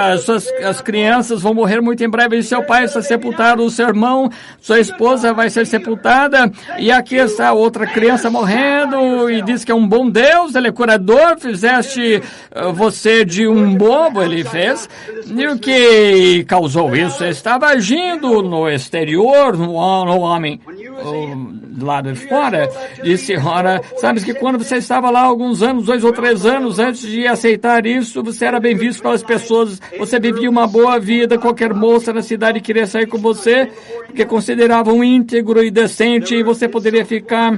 Speaker 1: as crianças vão morrer muito em breve. E seu pai está sepultado, o seu irmão, sua esposa vai ser sepultada. E aqui está outra criança morrendo. E diz que é um bom Deus, ele é curador. Fizeste você de um bobo, ele fez. E o que causou isso? Ele estava agindo no exterior, no homem. Do lado de fora, disse, ora, sabes que quando você estava lá alguns anos, 2 ou 3 anos, antes de aceitar isso, você era bem visto pelas pessoas, você vivia uma boa vida, qualquer moça na cidade queria sair com você, porque consideravam íntegro e decente, e você poderia ficar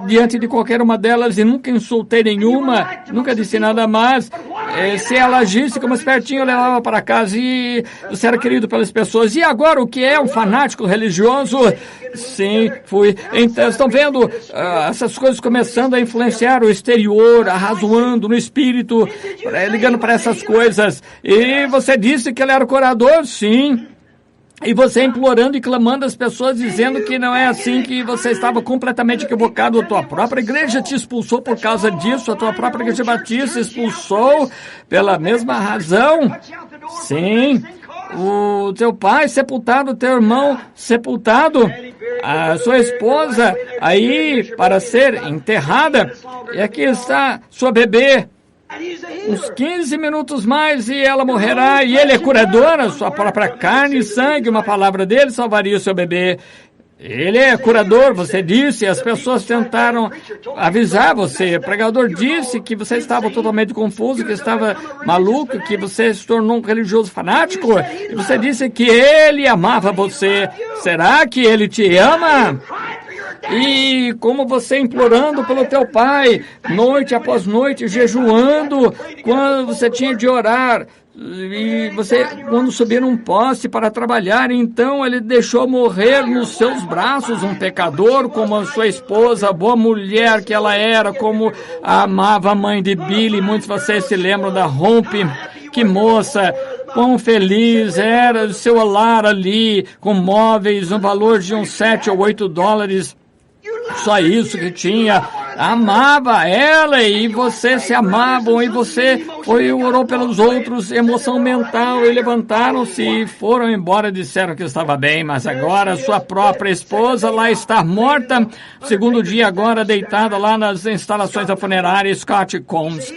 Speaker 1: diante de qualquer uma delas, e nunca insultei nenhuma, nunca disse nada mais. Se ela agisse como espertinho, eu levava para casa, e você era querido pelas pessoas. E agora, o que é um fanático religioso? Sim, fui. Então, estão vendo essas coisas começando a influenciar o exterior, arrazoando no espírito, ligando para essas coisas. E você disse que ele era o curador? Sim. E você implorando e clamando às pessoas, dizendo que não é assim, que você estava completamente equivocado. A tua própria igreja te expulsou por causa disso. A tua própria igreja batista expulsou pela mesma razão. Sim. O teu pai sepultado, o teu irmão sepultado, a sua esposa aí para ser enterrada. E aqui está sua bebê. Uns 15 minutos mais e ela morrerá. E ele é curador, a sua própria carne e sangue. Uma palavra dele salvaria o seu bebê. Ele é curador, você disse. As pessoas tentaram avisar você. O pregador disse que você estava totalmente confuso, que estava maluco, que você se tornou um religioso fanático. E você disse que ele amava você. Será que ele te ama? E como você implorando pelo teu pai, noite após noite, jejuando, quando você tinha de orar, e você, quando subir num poste para trabalhar, então ele deixou morrer nos seus braços um pecador, como a sua esposa, a boa mulher que ela era, como amava a mãe de Billy. Muitos de vocês se lembram da Rompe, que moça, quão feliz era o seu lar ali, com móveis no valor de uns 7 ou 8 dólares. Só isso que tinha. Amava ela e você se amavam e você orou pelos outros, emoção mental, e levantaram-se e foram embora, disseram que estava bem, mas agora sua própria esposa lá está morta, segundo dia agora deitada lá nas instalações da funerária Scott Combs.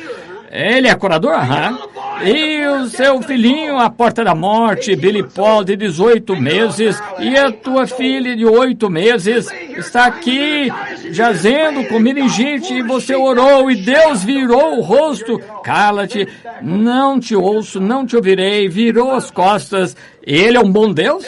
Speaker 1: Ele é curador? E o seu filhinho à porta da morte, Billy Paul, de 18 meses, e a tua filha de 8 meses, está aqui jazendo com meningite, e você orou, e Deus virou o rosto. Cala-te, não te ouço, não te ouvirei, virou as costas. Ele é um bom Deus,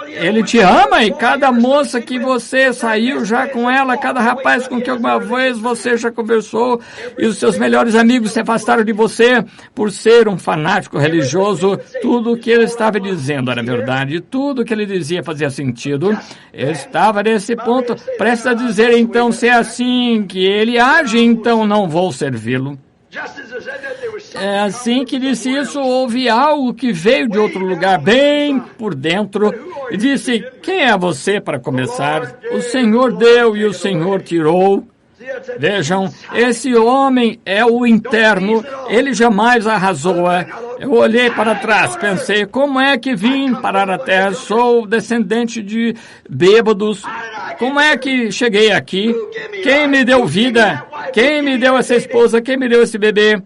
Speaker 1: Ele te ama, e cada moça que você saiu já com ela, cada rapaz com quem alguma vez você já conversou, e os seus melhores amigos se afastaram de você por ser um fanático religioso. Tudo o que ele estava dizendo era verdade, tudo o que ele dizia fazia sentido. Ele estava nesse ponto, prestes a dizer, então, se é assim que ele age, então não vou servi-lo. É assim que disse isso, houve algo que veio de outro lugar, bem por dentro, e disse, quem é você para começar? O Senhor deu e o Senhor tirou. Vejam, esse homem é o interno, ele jamais arrasou. Eu olhei para trás, pensei, como é que vim parar a terra? Sou descendente de bêbados. Como é que cheguei aqui? Quem me deu vida? Quem me deu essa esposa? Quem me deu esse bebê?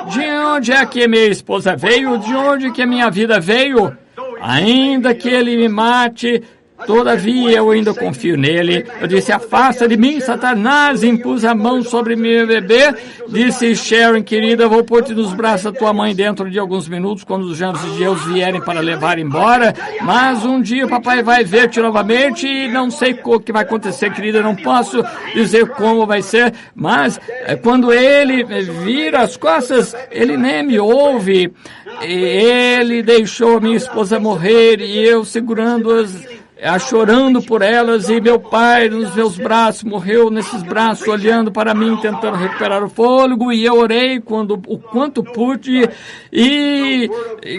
Speaker 1: De onde é que minha esposa veio? De onde que a minha vida veio? Ainda que ele me mate, todavia eu ainda confio nele. Eu disse, afasta de mim, Satanás, impus a mão sobre meu bebê. Disse, Sharon, querida, vou pôr-te nos braços da tua mãe dentro de alguns minutos, quando os anjos de Deus vierem para levar embora. Mas um dia o papai vai ver-te novamente e não sei o que vai acontecer, querida, não posso dizer como vai ser, mas quando ele vira as costas, ele nem me ouve. Ele deixou a minha esposa morrer e eu segurando chorando por elas, e meu pai nos meus braços, morreu nesses braços, olhando para mim, tentando recuperar o fôlego, e eu orei o quanto pude, e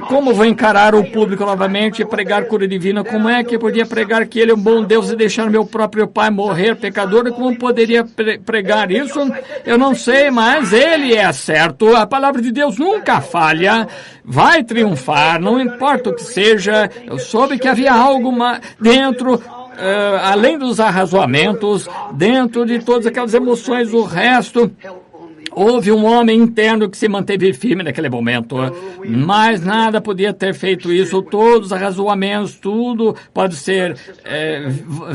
Speaker 1: como vou encarar o público novamente e pregar cura divina? Como é que eu podia pregar que ele é um bom Deus e deixar meu próprio pai morrer pecador? Como poderia pregar isso? Eu não sei, mas ele é certo. A palavra de Deus nunca falha, vai triunfar, não importa o que seja. Eu soube que havia algo dentro, além dos arrazoamentos, dentro de todas aquelas emoções, o resto. Houve um homem interno que se manteve firme naquele momento, mas nada podia ter feito isso. Todos os arrazoamentos, tudo pode ser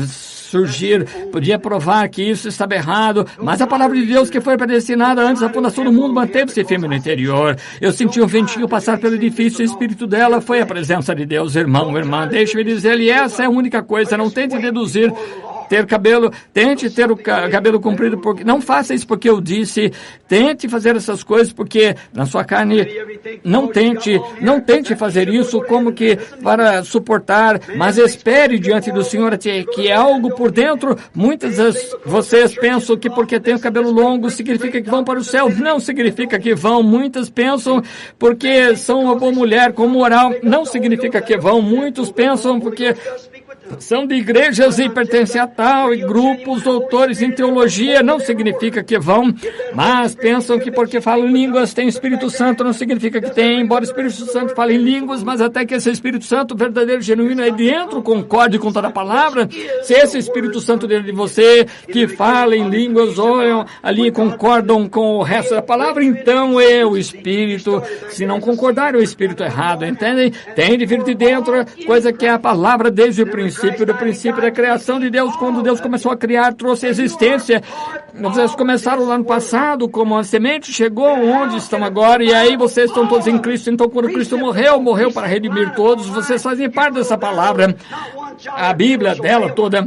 Speaker 1: surgir, podia provar que isso estava errado, mas a palavra de Deus que foi predestinada antes da fundação do mundo manteve-se firme no interior. Eu senti um ventinho passar pelo edifício, o espírito dela foi a presença de Deus. Irmão, irmã, deixe-me dizer-lhe, essa é a única coisa, não tente deduzir. Ter cabelo, tente ter o cabelo comprido, porque não faça isso porque eu disse, tente fazer essas coisas porque na sua carne, não tente fazer isso como que para suportar, mas espere diante do Senhor que é algo por dentro. Muitas vezes vocês pensam que porque tem o cabelo longo significa que vão para o céu, não significa que vão. Muitas pensam porque são uma boa mulher com moral, não significa que vão. Muitos pensam porque são de igrejas e pertencem a tal, e grupos, doutores em teologia, não significa que vão, mas pensam que porque falam línguas tem Espírito Santo, não significa que tem, embora o Espírito Santo fale em línguas, mas até que esse Espírito Santo verdadeiro, genuíno, aí dentro, concorde com toda a palavra. Se esse Espírito Santo dentro de você, que fala em línguas, olham ali e concordam com o resto da palavra, então é o Espírito. Se não concordar, é o Espírito errado, entendem? Tem de vir de dentro, coisa que é a palavra desde o princípio da criação de Deus. Quando Deus começou a criar, trouxe existência. Vocês começaram lá no passado como uma semente, chegou onde estão agora, e aí vocês estão todos em Cristo. Então quando Cristo morreu para redimir todos, vocês fazem parte dessa palavra. A Bíblia dela toda,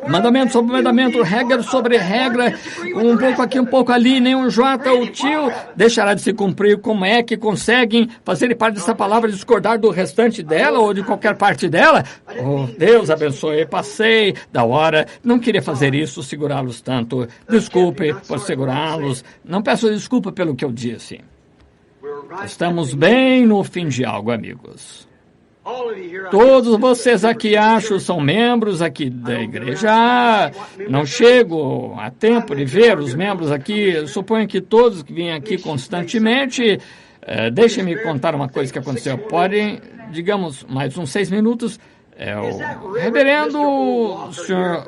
Speaker 1: mandamento sobre mandamento, regra sobre regra, um pouco aqui, um pouco ali, nenhum jota ou tio deixará de se cumprir. Como é que conseguem fazer parte dessa palavra, discordar do restante dela ou de qualquer parte dela? Oh, Deus abençoe, passei da hora, não queria fazer isso, segurá-los tanto. Desculpe por segurá-los, não peço desculpa pelo que eu disse. Estamos bem no fim de algo, amigos. Todos vocês aqui, acho, são membros aqui da igreja. Não chego a tempo de ver os membros aqui. Eu suponho que todos que vêm aqui constantemente. Deixem-me contar uma coisa que aconteceu. Podem, digamos, mais uns 6 minutos. O reverendo Sr.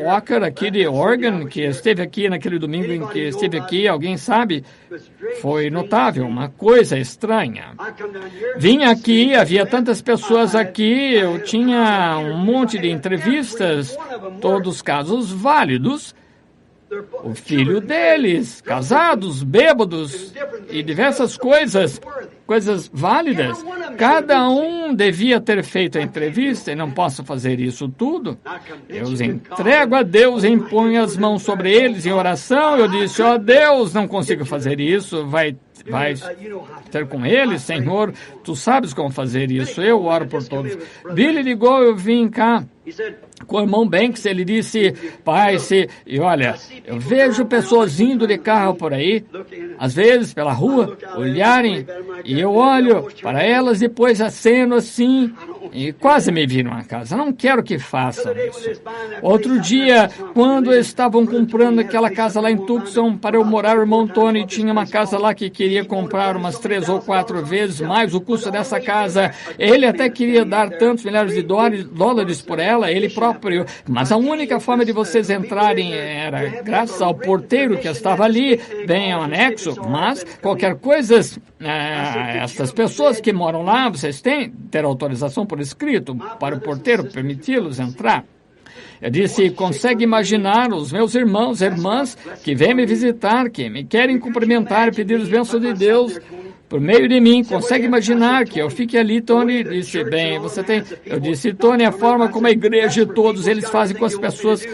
Speaker 1: Walker aqui de Oregon, que esteve aqui naquele domingo em que esteve aqui, alguém sabe? Foi notável, uma coisa estranha. Vim aqui, havia tantas pessoas aqui, eu tinha um monte de entrevistas, todos casos válidos. O filho deles, casados, bêbados e diversas coisas válidas. Cada um devia ter feito a entrevista e não posso fazer isso tudo. Eu os entrego a Deus e imponho as mãos sobre eles em oração. Eu disse, ó Deus, não consigo fazer isso, vai ter com eles, Senhor, tu sabes como fazer isso, eu oro por todos. Billy ligou, eu vim cá com o irmão Banks, ele disse, pai, e olha, eu vejo pessoas indo de carro por aí, às vezes pela rua, olharem, e eu olho para elas, depois aceno assim, e quase me viram a casa. Não quero que façam isso. Outro dia, quando estavam comprando aquela casa lá em Tucson para eu morar, o irmão Tony tinha uma casa lá que queria comprar umas 3 ou 4 vezes mais o custo dessa casa. Ele até queria dar tantos milhares de dólares por ela, ele próprio, mas a única forma de vocês entrarem era graças ao porteiro que estava ali, bem ao anexo, mas qualquer coisa, essas pessoas que moram lá, vocês têm que ter autorização por escrito para o porteiro permiti-los entrar. Eu disse, consegue imaginar os meus irmãos e irmãs que vêm me visitar, que me querem cumprimentar e pedir as bênçãos de Deus, por meio de mim. Consegue imaginar que eu fique ali, Tony? Disse, bem, você tem... Eu disse, Tony, a forma como a igreja e todos eles fazem com as pessoas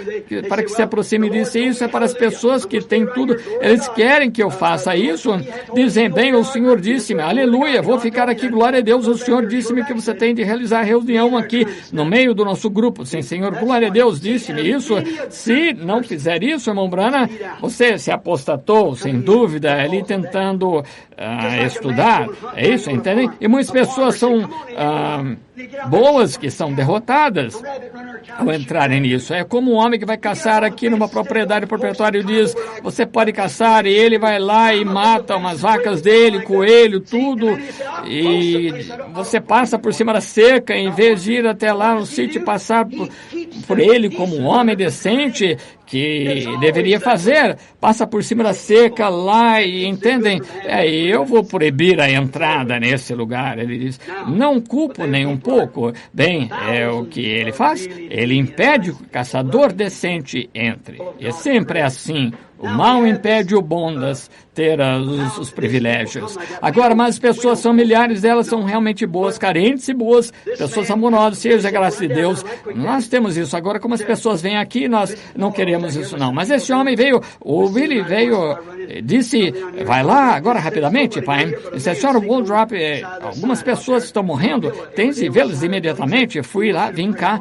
Speaker 1: para que se aproximem disso. Isso é para as pessoas que têm tudo. Eles querem que eu faça isso. Dizem, bem, o Senhor disse-me, aleluia, vou ficar aqui, glória a Deus. O Senhor disse-me que você tem de realizar a reunião aqui no meio do nosso grupo. Sim, Senhor, glória a Deus, disse-me isso. Se não fizer isso, irmão Branham, você se apostatou, sem dúvida, ali tentando estudar. É isso, entendem? E muitas pessoas são boas que são derrotadas ao entrarem nisso. É como um homem que vai caçar aqui numa propriedade, o proprietário diz, você pode caçar, e ele vai lá e mata umas vacas dele, coelho, tudo, e você passa por cima da cerca, em vez de ir até lá no sítio e passar por ele como um homem decente, que deveria fazer, passa por cima da cerca lá e, entendem, eu vou proibir a entrada nesse lugar. Ele diz, não culpo nem um pouco. Bem, é o que ele faz, ele impede que o caçador decente entre. E sempre é assim. O mal impede o bom das ter os privilégios. Agora, mas as pessoas são milhares delas, são realmente boas, carentes e boas, pessoas amorosas, seja a graça de Deus. Nós temos isso. Agora, como as pessoas vêm aqui, nós não queremos isso, não. Mas esse homem veio, o Willie veio, disse, vai lá agora rapidamente, pai. Disse, a senhora Waldrop, algumas pessoas estão morrendo, tem de vê-las imediatamente. Fui lá, vim cá.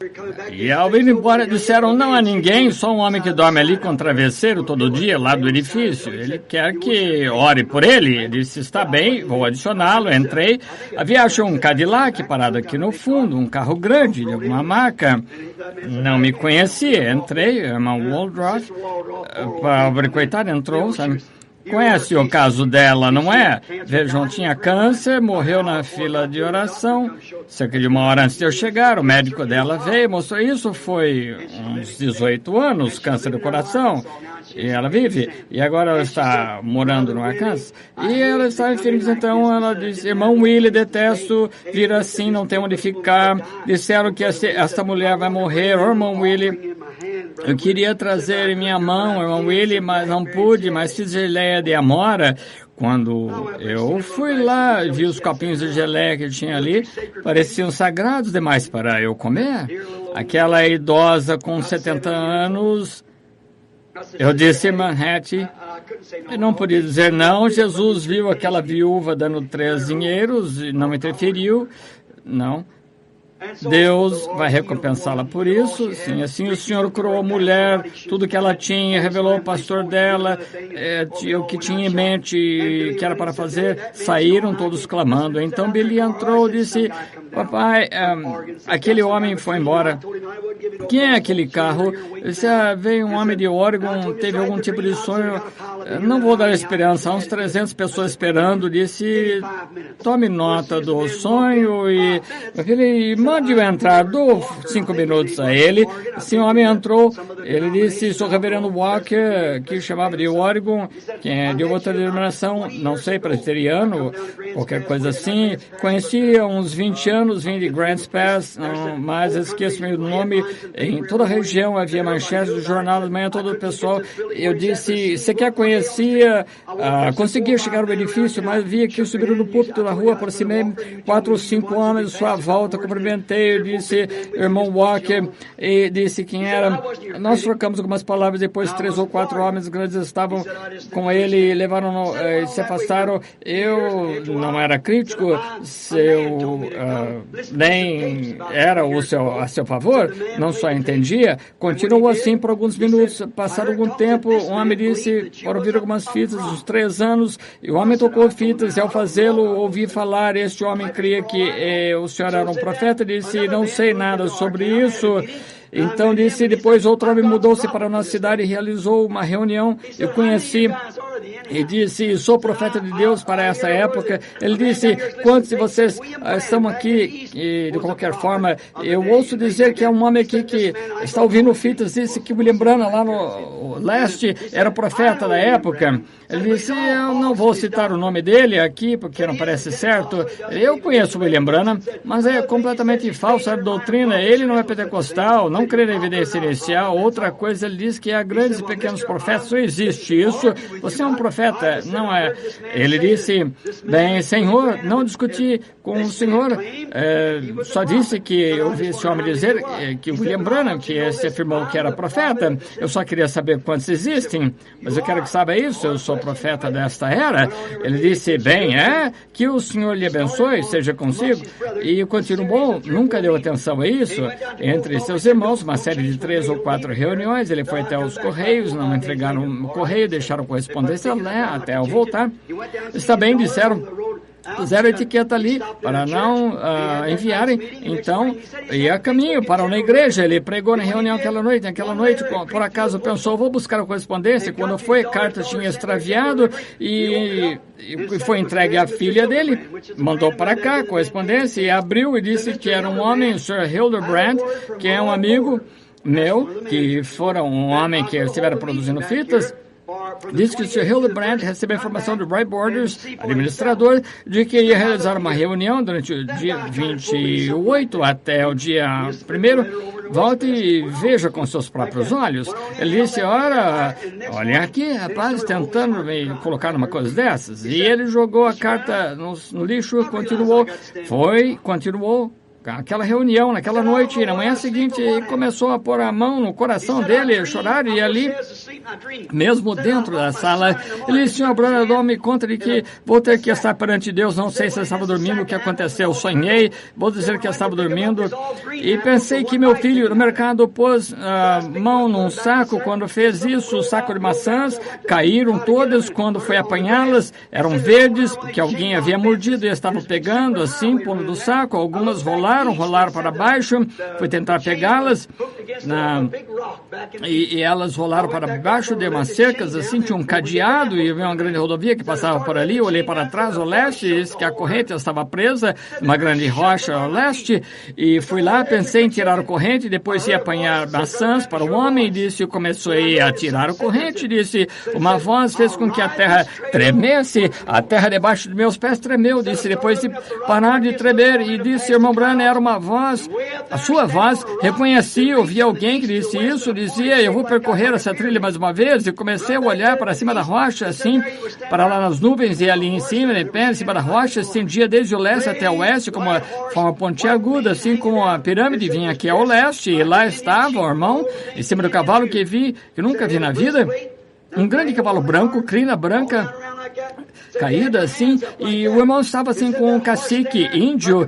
Speaker 1: E ao vir embora, disseram, não há ninguém, só um homem que dorme ali com travesseiro todo dia, lá do edifício. Ele quer que ore por ele. Ele disse, está bem, vou adicioná-lo. Entrei. Havia, acho, um Cadillac parado aqui no fundo, um carro grande de alguma marca. Não me conhecia. Entrei, irmão Waldrop, pobre coitado, entrou, sabe? Conhece o caso dela, não é? Vejam, tinha câncer, morreu na fila de oração, cerca de 1 hora antes de eu chegar, o médico dela veio, mostrou isso, foi uns 18 anos, câncer do coração, e ela vive, e agora ela está morando no Arkansas, e ela está infeliz, então ela disse, irmão Willie, detesto vir assim, não tem onde ficar, disseram que esta mulher vai morrer, irmão Willie, eu queria trazer em minha mão, irmão Willie, mas não pude, mas fiz geleia de amora. Quando eu fui lá, vi os copinhos de geleia que tinha ali, pareciam sagrados demais para eu comer. Aquela idosa com 70 anos, eu disse, Manhattan, eu não podia dizer não. Jesus viu aquela viúva dando 3 dinheiros e não interferiu, não. Deus vai recompensá-la por isso. Sim, assim o Senhor curou a mulher, tudo que ela tinha, revelou ao pastor dela, o que tinha em mente que era para fazer, saíram todos clamando. Então Billy entrou e disse, papai, aquele homem foi embora. Quem é aquele carro? Eu disse, veio um homem de Oregon, teve algum tipo de sonho, não vou dar esperança, há uns 300 pessoas esperando. Disse, tome nota do sonho e ele mande-o entrar, dou 5 minutos a ele. Esse homem entrou, ele disse, sou reverendo Walker, que chamava de Oregon, que é de outra denominação, não sei, presbiteriano, qualquer coisa assim. Conheci há uns 20 anos, vim de Grants Pass, mas esqueço-me do nome. Em toda a região havia manchetes do jornal de manhã, todo o pessoal. Eu disse, você quer conhecia, conseguia chegar ao edifício, mas vi que subiram no púlpito da rua, aproximei 4 ou 5 homens, sua volta, cumprimentei, eu disse, irmão Walker, e disse quem era. Nós trocamos algumas palavras, depois 3 ou 4 homens grandes estavam com ele, levaram, se afastaram. Eu não era crítico, nem era a seu favor, não só entendia. Continuou assim por alguns minutos, passaram algum tempo, o homem disse, para ouvir algumas fitas, uns 3 anos, e o homem tocou fitas, e ao fazê-lo, ouvi falar, este homem cria que o senhor era um profeta, disse, não sei nada sobre isso. Então disse, depois outro homem mudou-se para a nossa cidade e realizou uma reunião, eu conheci, e disse, sou profeta de Deus para essa época. Ele disse, quantos de vocês estão aqui, e de qualquer forma, eu ouço dizer que é um homem aqui que está ouvindo fitas, disse que William Branham lá no leste era profeta da época. Ele disse, eu não vou citar o nome dele aqui, porque não parece certo. Eu conheço William Branham, mas é completamente falsa a doutrina. Ele não é pentecostal, não crê na evidência inicial. Outra coisa, ele diz que há grandes e pequenos profetas, só existe isso. Você é um profeta, não é? Ele disse, bem, Senhor, não discuti com o Senhor, só disse que eu ouvi esse homem dizer que o William Branham, que se afirmou que era profeta, eu só queria saber quantos existem, mas eu quero que saiba isso, eu sou profeta desta era. Ele disse, bem, que o Senhor lhe abençoe, seja consigo, e continuou, nunca deu atenção a isso, entre seus irmãos, uma série de 3 ou 4 reuniões, ele foi até os Correios, não entregaram o correio, deixaram correspondência lá, até ao voltar, está bem, disseram, puseram a etiqueta ali para não enviarem, então ia a caminho, parou na igreja, ele pregou na reunião aquela noite, por acaso pensou, vou buscar a correspondência, quando foi, a carta tinha extraviado e foi entregue à filha dele, mandou para cá a correspondência e abriu e disse que era um homem, o Sr. Hildebrand, que é um amigo meu, que fora um homem que estiveram produzindo fitas. Diz que o Sr. Hildebrand recebeu a informação do Bright Borders, administrador, de que ia realizar uma reunião durante o dia 28 até o dia 1º. Volte e veja com seus próprios olhos. Ele disse, olha aqui, rapaz, tentando me colocar numa coisa dessas. E ele jogou a carta no lixo, continuou aquela reunião naquela noite, e na manhã seguinte começou a pôr a mão no coração dele, a chorar, e ali, mesmo dentro da sala, ele disse, Sr. Branham, me conta de que vou ter que estar perante Deus, não sei se eu estava dormindo, o que aconteceu, sonhei, vou dizer que eu estava dormindo, e pensei que meu filho no mercado pôs a mão num saco, quando fez isso, o saco de maçãs, caíram todas, quando foi apanhá-las, eram verdes, porque alguém havia mordido e estavam pegando, assim, pondo do saco, algumas rolaram para baixo, fui tentar pegá-las, e elas rolaram para baixo de umas cercas, assim, tinha um cadeado, e havia uma grande rodovia que passava por ali, olhei para trás, ao leste, e disse que a corrente estava presa, uma grande rocha ao leste, e fui lá, pensei em tirar a corrente, depois ia apanhar maçãs para o homem, disse, comecei a tirar a corrente, disse, uma voz fez com que a terra tremesse, a terra debaixo de meus pés tremeu, disse, depois de parar de tremer, e disse, irmão Branham, era uma voz, a sua voz, reconheci, ouvi alguém que disse isso, dizia, eu vou percorrer essa trilha mais uma vez, e comecei a olhar para cima da rocha, assim, para lá nas nuvens, e ali em cima, de pé, em cima da rocha, estendia desde o leste até o oeste, como uma forma pontiaguda, assim como a pirâmide vinha aqui ao leste, e lá estava o irmão, em cima do cavalo que nunca vi na vida, um grande cavalo branco, crina branca, caída assim, e o irmão estava assim com um cacique índio,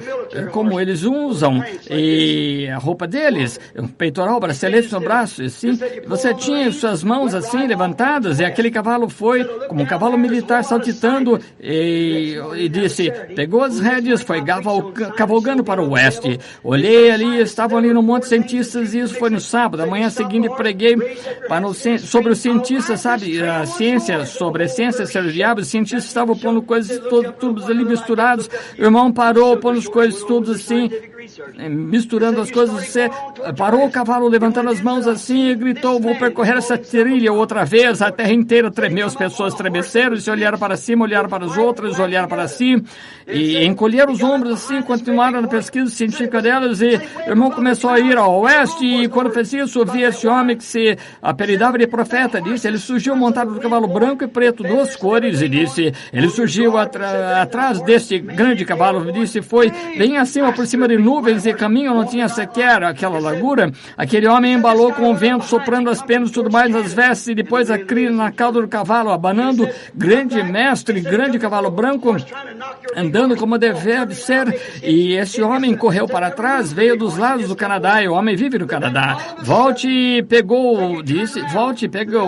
Speaker 1: como eles usam, e a roupa deles, um peitoral, bracelete no braço, assim, você tinha suas mãos assim levantadas, e aquele cavalo foi como um cavalo militar saltitando, e disse, pegou as rédeas, foi cavalgando para o oeste. Olhei ali, estavam ali no Monte Cientistas, e isso foi no sábado. Amanhã seguinte preguei sobre os cientistas, sabe, a ciência, sobre a ciência ser o diabo, os cientistas estavam pondo coisas todos ali misturados. O irmão parou, pondo as coisas todas assim, misturando as coisas. Você parou o cavalo, levantando as mãos assim e gritou, vou percorrer essa trilha outra vez. A terra inteira tremeu, as pessoas estremeceram, e se olharam para cima, olharam para as outras, olharam para si e encolheram os ombros assim, continuaram na pesquisa científica delas, e o irmão começou a ir ao oeste, e quando fez isso, vi esse homem que se apelidava de profeta, disse, ele surgiu montado no cavalo branco e preto, duas cores, e disse, ele surgiu atrás desse grande cavalo, disse, foi bem acima, por cima de nuvens, e caminho não tinha sequer aquela largura. Aquele homem embalou com o vento, soprando as penas, tudo mais nas vestes, e depois a crina na cauda do cavalo, abanando, grande mestre, grande cavalo branco, andando como deve ser, e esse homem correu para trás, veio dos lados do Canadá, e o homem vive no Canadá. Volte, pegou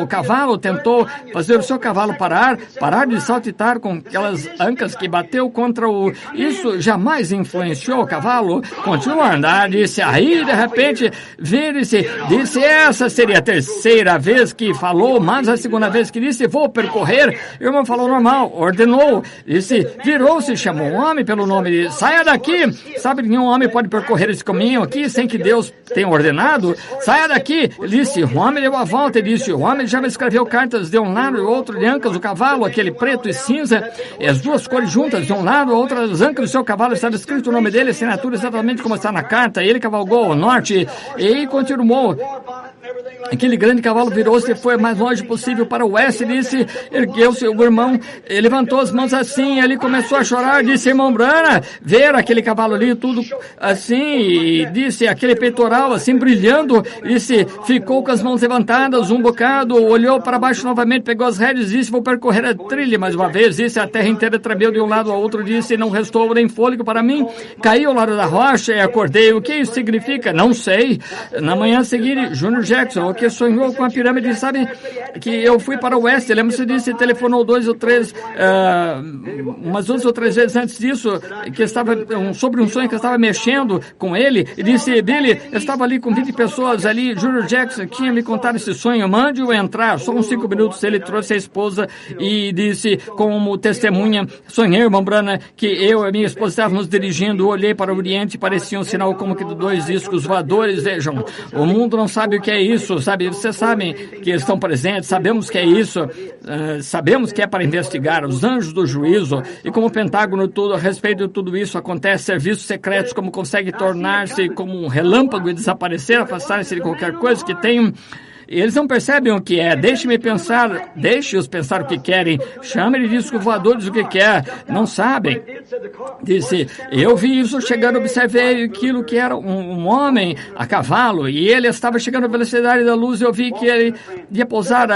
Speaker 1: o cavalo, tentou fazer o seu cavalo parar de saltitar com aquelas ancas que bateu contra o... Isso jamais influenciou o cavalo, continuou a andar, disse, aí de repente, vire-se, disse, essa seria a terceira vez que falou, mas a segunda vez que disse, vou percorrer, o irmão falou normal, ordenou, disse, virou-se, chamou um homem pelo nome de, saia daqui, sabe, nenhum homem pode percorrer esse caminho aqui sem que Deus tenha ordenado, saia daqui, ele disse, o homem deu a volta, ele disse, o homem já me escreveu cartas de um lado e outro de ancas do cavalo, aquele preto e cinza, e as duas cores juntas, de um lado, outras ancas do seu cavalo, estava escrito o nome dele, a assinatura exatamente como está na carta, ele cavalgou ao norte, e continuou, Aquele grande cavalo virou-se e foi o mais longe possível para o oeste, disse, ergueu-se o irmão, levantou as mãos assim, ele começou a chorar, disse, irmão Branham, ver aquele cavalo ali, tudo assim, e disse, aquele peitoral assim, brilhando, disse, ficou com as mãos levantadas um bocado, olhou para baixo novamente, pegou as rédeas, disse, vou percorrer a trilha mais uma vez, disse, a terra inteira tremeu de um lado ao outro, disse, não restou nem fôlego para mim, caí ao lado da rocha e acordei, o que isso significa? Não sei. Na manhã seguinte, Junior Jackson, o que sonhou com a pirâmide, sabe que eu fui para o oeste, lembra-se disso, telefonou umas 2 ou 3 vezes antes disso, que estava sobre um sonho que eu estava mexendo com ele, e disse, Billy, eu estava ali com 20 pessoas ali, Junior Jackson tinha me contado esse sonho, mande-o entrar, só uns 5 minutos, ele trouxe a esposa e disse, como testemunha, sonhei, irmão Branham, que eu e minha esposa estávamos dirigindo, olhei para o Oriente, parecia um sinal como que de 2 discos voadores, vejam, o mundo não sabe o que é isso, sabe, vocês sabem que estão presentes, sabemos que é isso, sabemos que é para investigar os anjos do juízo, e como o Pentágono tudo, a respeito de tudo isso, acontece serviços secretos, como consegue tornar-se como um relâmpago e desaparecer, afastar-se de qualquer coisa que tenham. Eles não percebem o que é. Deixe-os pensar o que querem. Chame de discos voadores o que quer. Não sabem. Disse, eu vi isso chegando, observei aquilo que era um homem a cavalo, e ele estava chegando à velocidade da luz, eu vi que ele ia pousar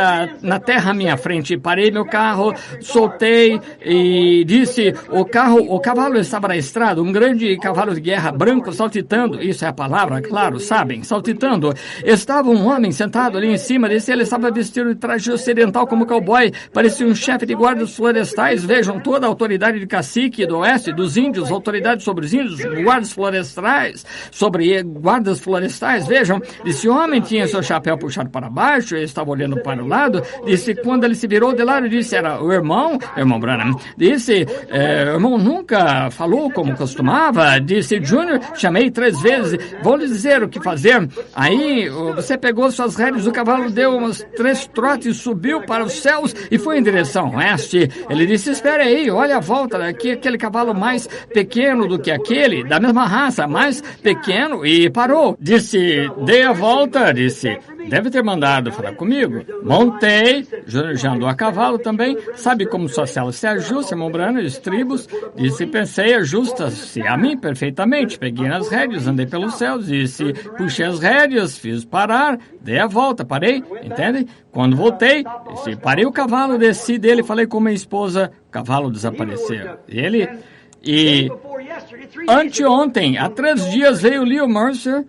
Speaker 1: na terra à minha frente. Parei meu carro, soltei e disse, o cavalo estava na estrada, um grande cavalo de guerra branco saltitando, isso é a palavra, claro, sabem, saltitando. Estava um homem sentado ali em cima desse, ele estava vestido de traje ocidental como cowboy, parecia um chefe de guardas florestais, vejam, toda a autoridade de cacique do oeste, dos índios, autoridade sobre os índios, guardas florestais, vejam, esse homem tinha seu chapéu puxado para baixo, ele estava olhando para o lado, disse, quando ele se virou de lado, disse, era o irmão Branham, disse, o irmão nunca falou como costumava, disse, Junior, chamei 3 vezes, vou lhe dizer o que fazer, aí você pegou suas rédeas, o cavalo deu uns 3 trotes, subiu para os céus e foi em direção oeste. Ele disse, espere aí, olha a volta daqui, aquele cavalo mais pequeno do que aquele, da mesma raça, mais pequeno, e parou. Disse, dei a volta, disse, deve ter mandado falar comigo. Montei, já andou a cavalo também, sabe como sua cela se ajusta, irmão Branham, estribos, disse, pensei, ajusta-se a mim perfeitamente. Peguei nas rédeas, andei pelos céus, disse, puxei as rédeas, fiz parar, dei a volta, parei, entende? Quando voltei, disse, parei o cavalo, desci dele, falei com minha esposa, o cavalo desapareceu. E anteontem, há 3 dias, veio Leo Mercer,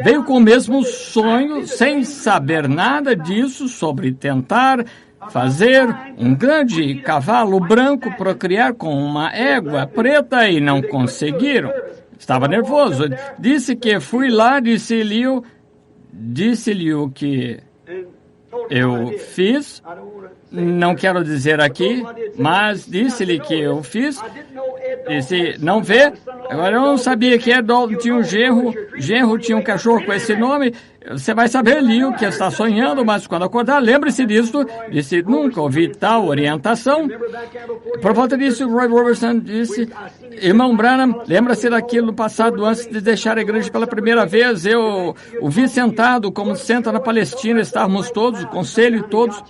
Speaker 1: veio com o mesmo sonho, sem saber nada disso, sobre tentar fazer um grande cavalo branco procriar com uma égua preta e não conseguiram. Estava nervoso. Disse que fui lá, disse-lhe o que eu fiz, não quero dizer aqui, mas disse-lhe que eu fiz, disse, não vê, agora eu não sabia que Dalton tinha um genro tinha um cachorro com esse nome, você vai saber ali o que está sonhando, mas quando acordar, lembre-se disso, disse, nunca ouvi tal orientação. Por volta disso, Roy Robertson disse, irmão Branham, lembra-se daquilo no passado, antes de deixar a igreja pela primeira vez, eu o vi sentado, como senta na Palestina, estávamos todos, o conselho todos,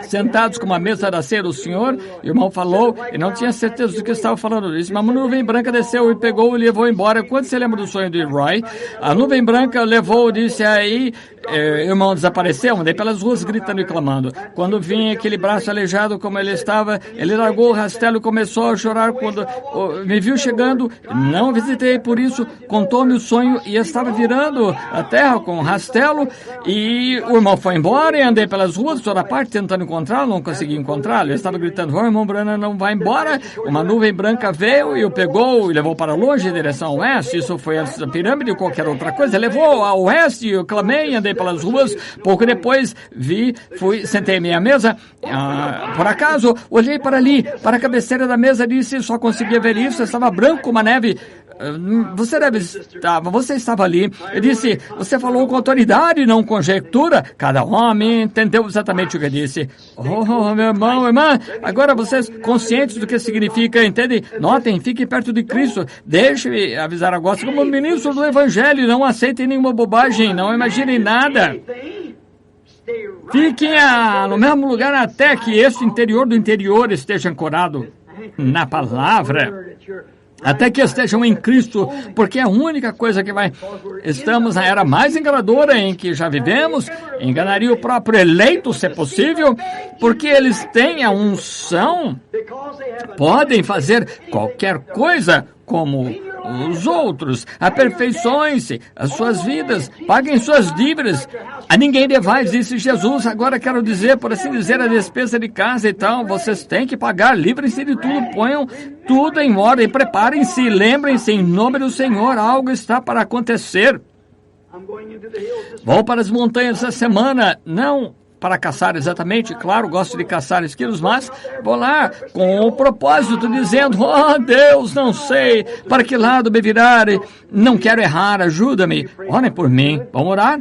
Speaker 1: sentados com uma mesa da ceia do senhor, o irmão falou, e não tinha certeza do que estava falando. Disse, uma nuvem branca desceu e pegou e levou embora. Quando você lembra do sonho de Roy? A nuvem branca levou, disse, aí, o irmão desapareceu, andei pelas ruas gritando e clamando. Quando vinha aquele braço aleijado como ele estava, ele largou o rastelo e começou a chorar. Quando me viu chegando, não visitei, por isso contou-me o sonho e estava virando a terra com o rastelo, e o irmão foi embora e andei pelas ruas, toda parte, tentando encontrá-lo, não consegui encontrá-lo. Eu estava gritando, irmão Branham não vai embora. Uma nuvem branca veio e o pegou e levou para longe, em direção ao oeste. Isso foi antes da pirâmide ou qualquer outra coisa. Levou ao oeste, eu clamei, andei pelas ruas. Pouco depois, fui, sentei à minha mesa. Por acaso, olhei para ali, para a cabeceira da mesa, disse, só conseguia ver isso. Estava branco como a neve. Você estava ali. Eu disse, você falou com autoridade, não conjectura. Cada homem entendeu exatamente o que eu disse. Oh, meu irmão, irmã, agora vocês conscientes do que significa, entende? Notem, fiquem perto de Cristo. Deixe-me avisar agora, como ministro do Evangelho, não aceitem nenhuma bobagem, não imaginem nada. Fiquem no mesmo lugar até que esse interior do interior esteja ancorado na palavra. Até que estejam em Cristo, porque é a única coisa que vai... Estamos na era mais enganadora em que já vivemos, enganaria o próprio eleito, se é possível, porque eles têm a unção, podem fazer qualquer coisa como os outros, aperfeiçoem-se as suas vidas, paguem suas dívidas. A ninguém devais, disse Jesus. Agora quero dizer, por assim dizer, a despesa de casa e tal, vocês têm que pagar, livrem-se de tudo, ponham tudo em ordem, preparem-se, lembrem-se, em nome do Senhor, algo está para acontecer. Vou para as montanhas essa semana, não para caçar exatamente, claro, gosto de caçar esquilos, mas vou lá com o propósito dizendo, oh Deus, não sei para que lado me virar, não quero errar, ajuda-me, orem por mim, vamos orar?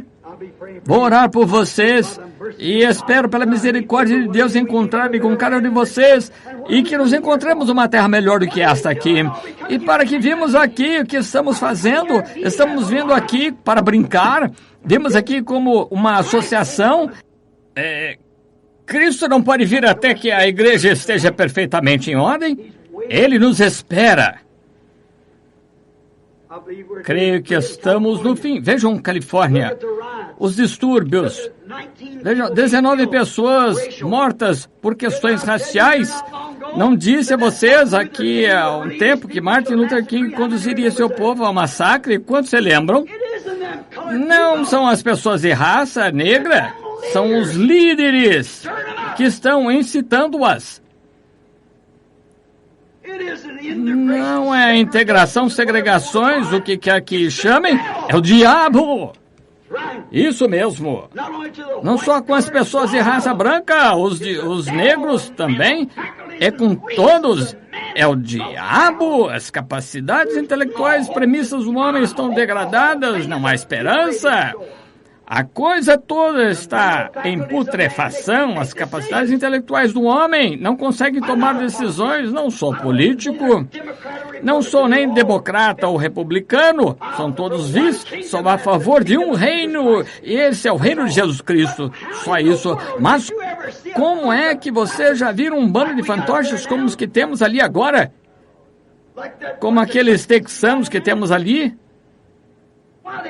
Speaker 1: Vou orar por vocês e espero pela misericórdia de Deus encontrar-me com cada um de vocês e que nos encontremos uma terra melhor do que esta aqui. E para que vimos aqui o que estamos fazendo, estamos vindo aqui para brincar, vimos aqui como uma associação. Cristo não pode vir até que a igreja esteja perfeitamente em ordem. Ele nos espera. Creio que estamos no fim. Vejam, Califórnia, os distúrbios. Vejam, 19 pessoas mortas por questões raciais. Não disse a vocês aqui há um tempo que Martin Luther King conduziria seu povo ao massacre? Quantos se lembram? Não são as pessoas de raça negra. São os líderes que estão incitando-as. Não é integração, segregações, o que quer que chamem, é o diabo. Isso mesmo. Não só com as pessoas de raça branca, os negros também, é com todos. É o diabo, as capacidades intelectuais, premissas do homem estão degradadas, não há esperança. A coisa toda está em putrefação, as capacidades intelectuais do homem não conseguem tomar decisões, não sou político, não sou nem democrata ou republicano, são todos vis, sou a favor de um reino, e esse é o reino de Jesus Cristo, só isso. Mas como é que vocês já viram um bando de fantoches como os que temos ali agora? Como aqueles texanos que temos ali?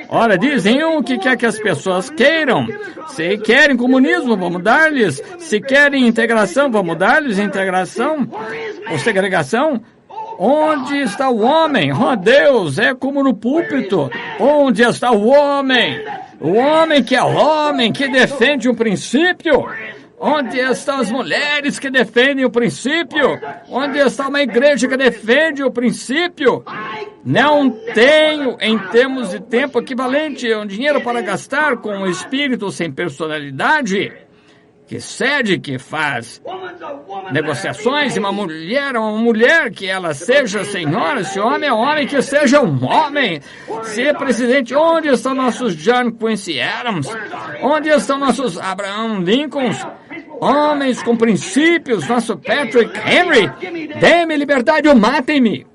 Speaker 1: Ora, dizem o que quer que as pessoas queiram. Se querem comunismo, vamos dar-lhes. Se querem integração, vamos dar-lhes integração ou segregação. Onde está o homem? Oh, Deus, é como no púlpito. Onde está o homem? O homem que é o homem, que defende um princípio. Onde estão as mulheres que defendem o princípio? Onde está uma igreja que defende o princípio? Não tenho, em termos de tempo equivalente, um dinheiro para gastar com um espírito sem personalidade, que cede, que faz negociações, e uma mulher que ela seja senhora, se homem é homem, que seja um homem. Se é presidente, onde estão nossos John Quincy Adams? Onde estão nossos Abraham Lincolns? Homens com princípios, nosso Patrick Henry. Dê-me liberdade ou matem-me.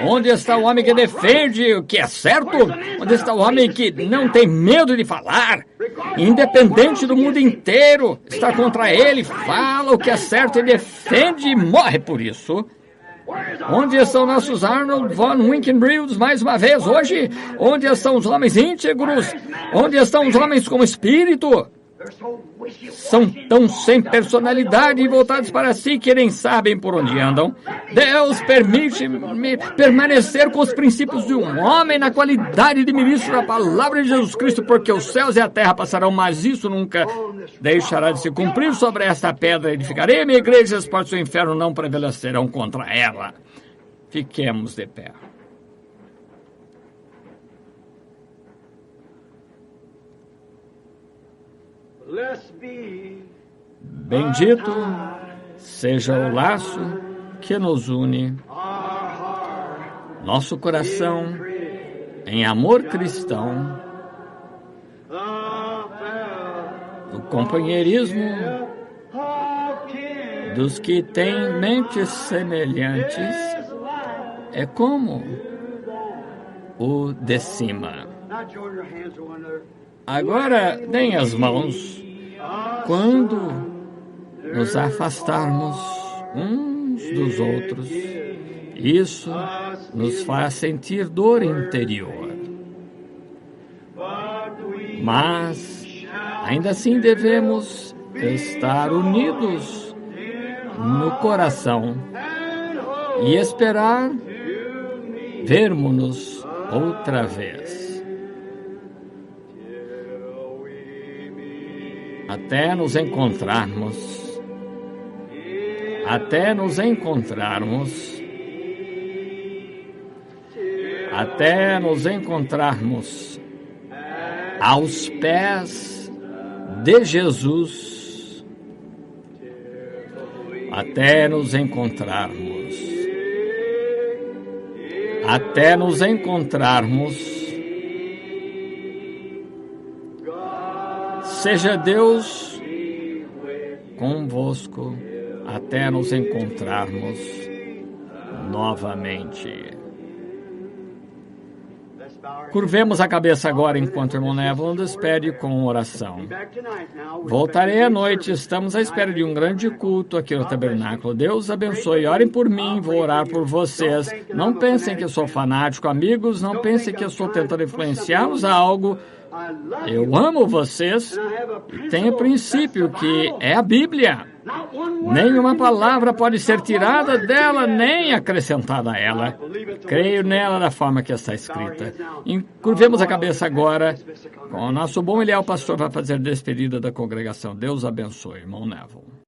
Speaker 1: Onde está o homem que defende o que é certo? Onde está o homem que não tem medo de falar? Independente do mundo inteiro, está contra ele, fala o que é certo e defende e morre por isso. Onde estão nossos Arnold von Winkenbriels mais uma vez hoje? Onde estão os homens íntegros? Onde estão os homens com espírito? São tão sem personalidade e voltados para si que nem sabem por onde andam. Deus permite-me permanecer com os princípios de um homem na qualidade de ministro da palavra de Jesus Cristo, porque os céus e a terra passarão, mas isso nunca deixará de se cumprir. Sobre esta pedra edificarei a minha igreja, as portas do inferno não prevalecerão contra ela. Fiquemos de pé. Bendito seja o laço que nos une. nosso coração em amor cristão, o companheirismo dos que têm mentes semelhantes é como o de cima. Agora, deem as mãos quando nos afastarmos uns dos outros. Isso nos faz sentir dor interior. Mas, ainda assim, devemos estar unidos no coração e esperar vermos-nos outra vez. Até nos encontrarmos. Até nos encontrarmos. Até nos encontrarmos aos pés de Jesus. Até nos encontrarmos. Até nos encontrarmos. Seja Deus convosco até nos encontrarmos novamente. Curvemos a cabeça agora enquanto o irmão Neville despede com oração. Voltarei à noite, estamos à espera de um grande culto aqui no tabernáculo. Deus abençoe, orem por mim, vou orar por vocês. Não pensem que eu sou fanático, amigos, não pensem que eu estou tentando influenciá-los a algo. Eu amo vocês e tenho princípio que é a Bíblia. Nenhuma palavra pode ser tirada dela, nem acrescentada a ela. Creio nela da forma que está escrita. Curvemos a cabeça agora. Com o nosso bom e leal pastor vai fazer despedida da congregação. Deus abençoe, irmão Neville.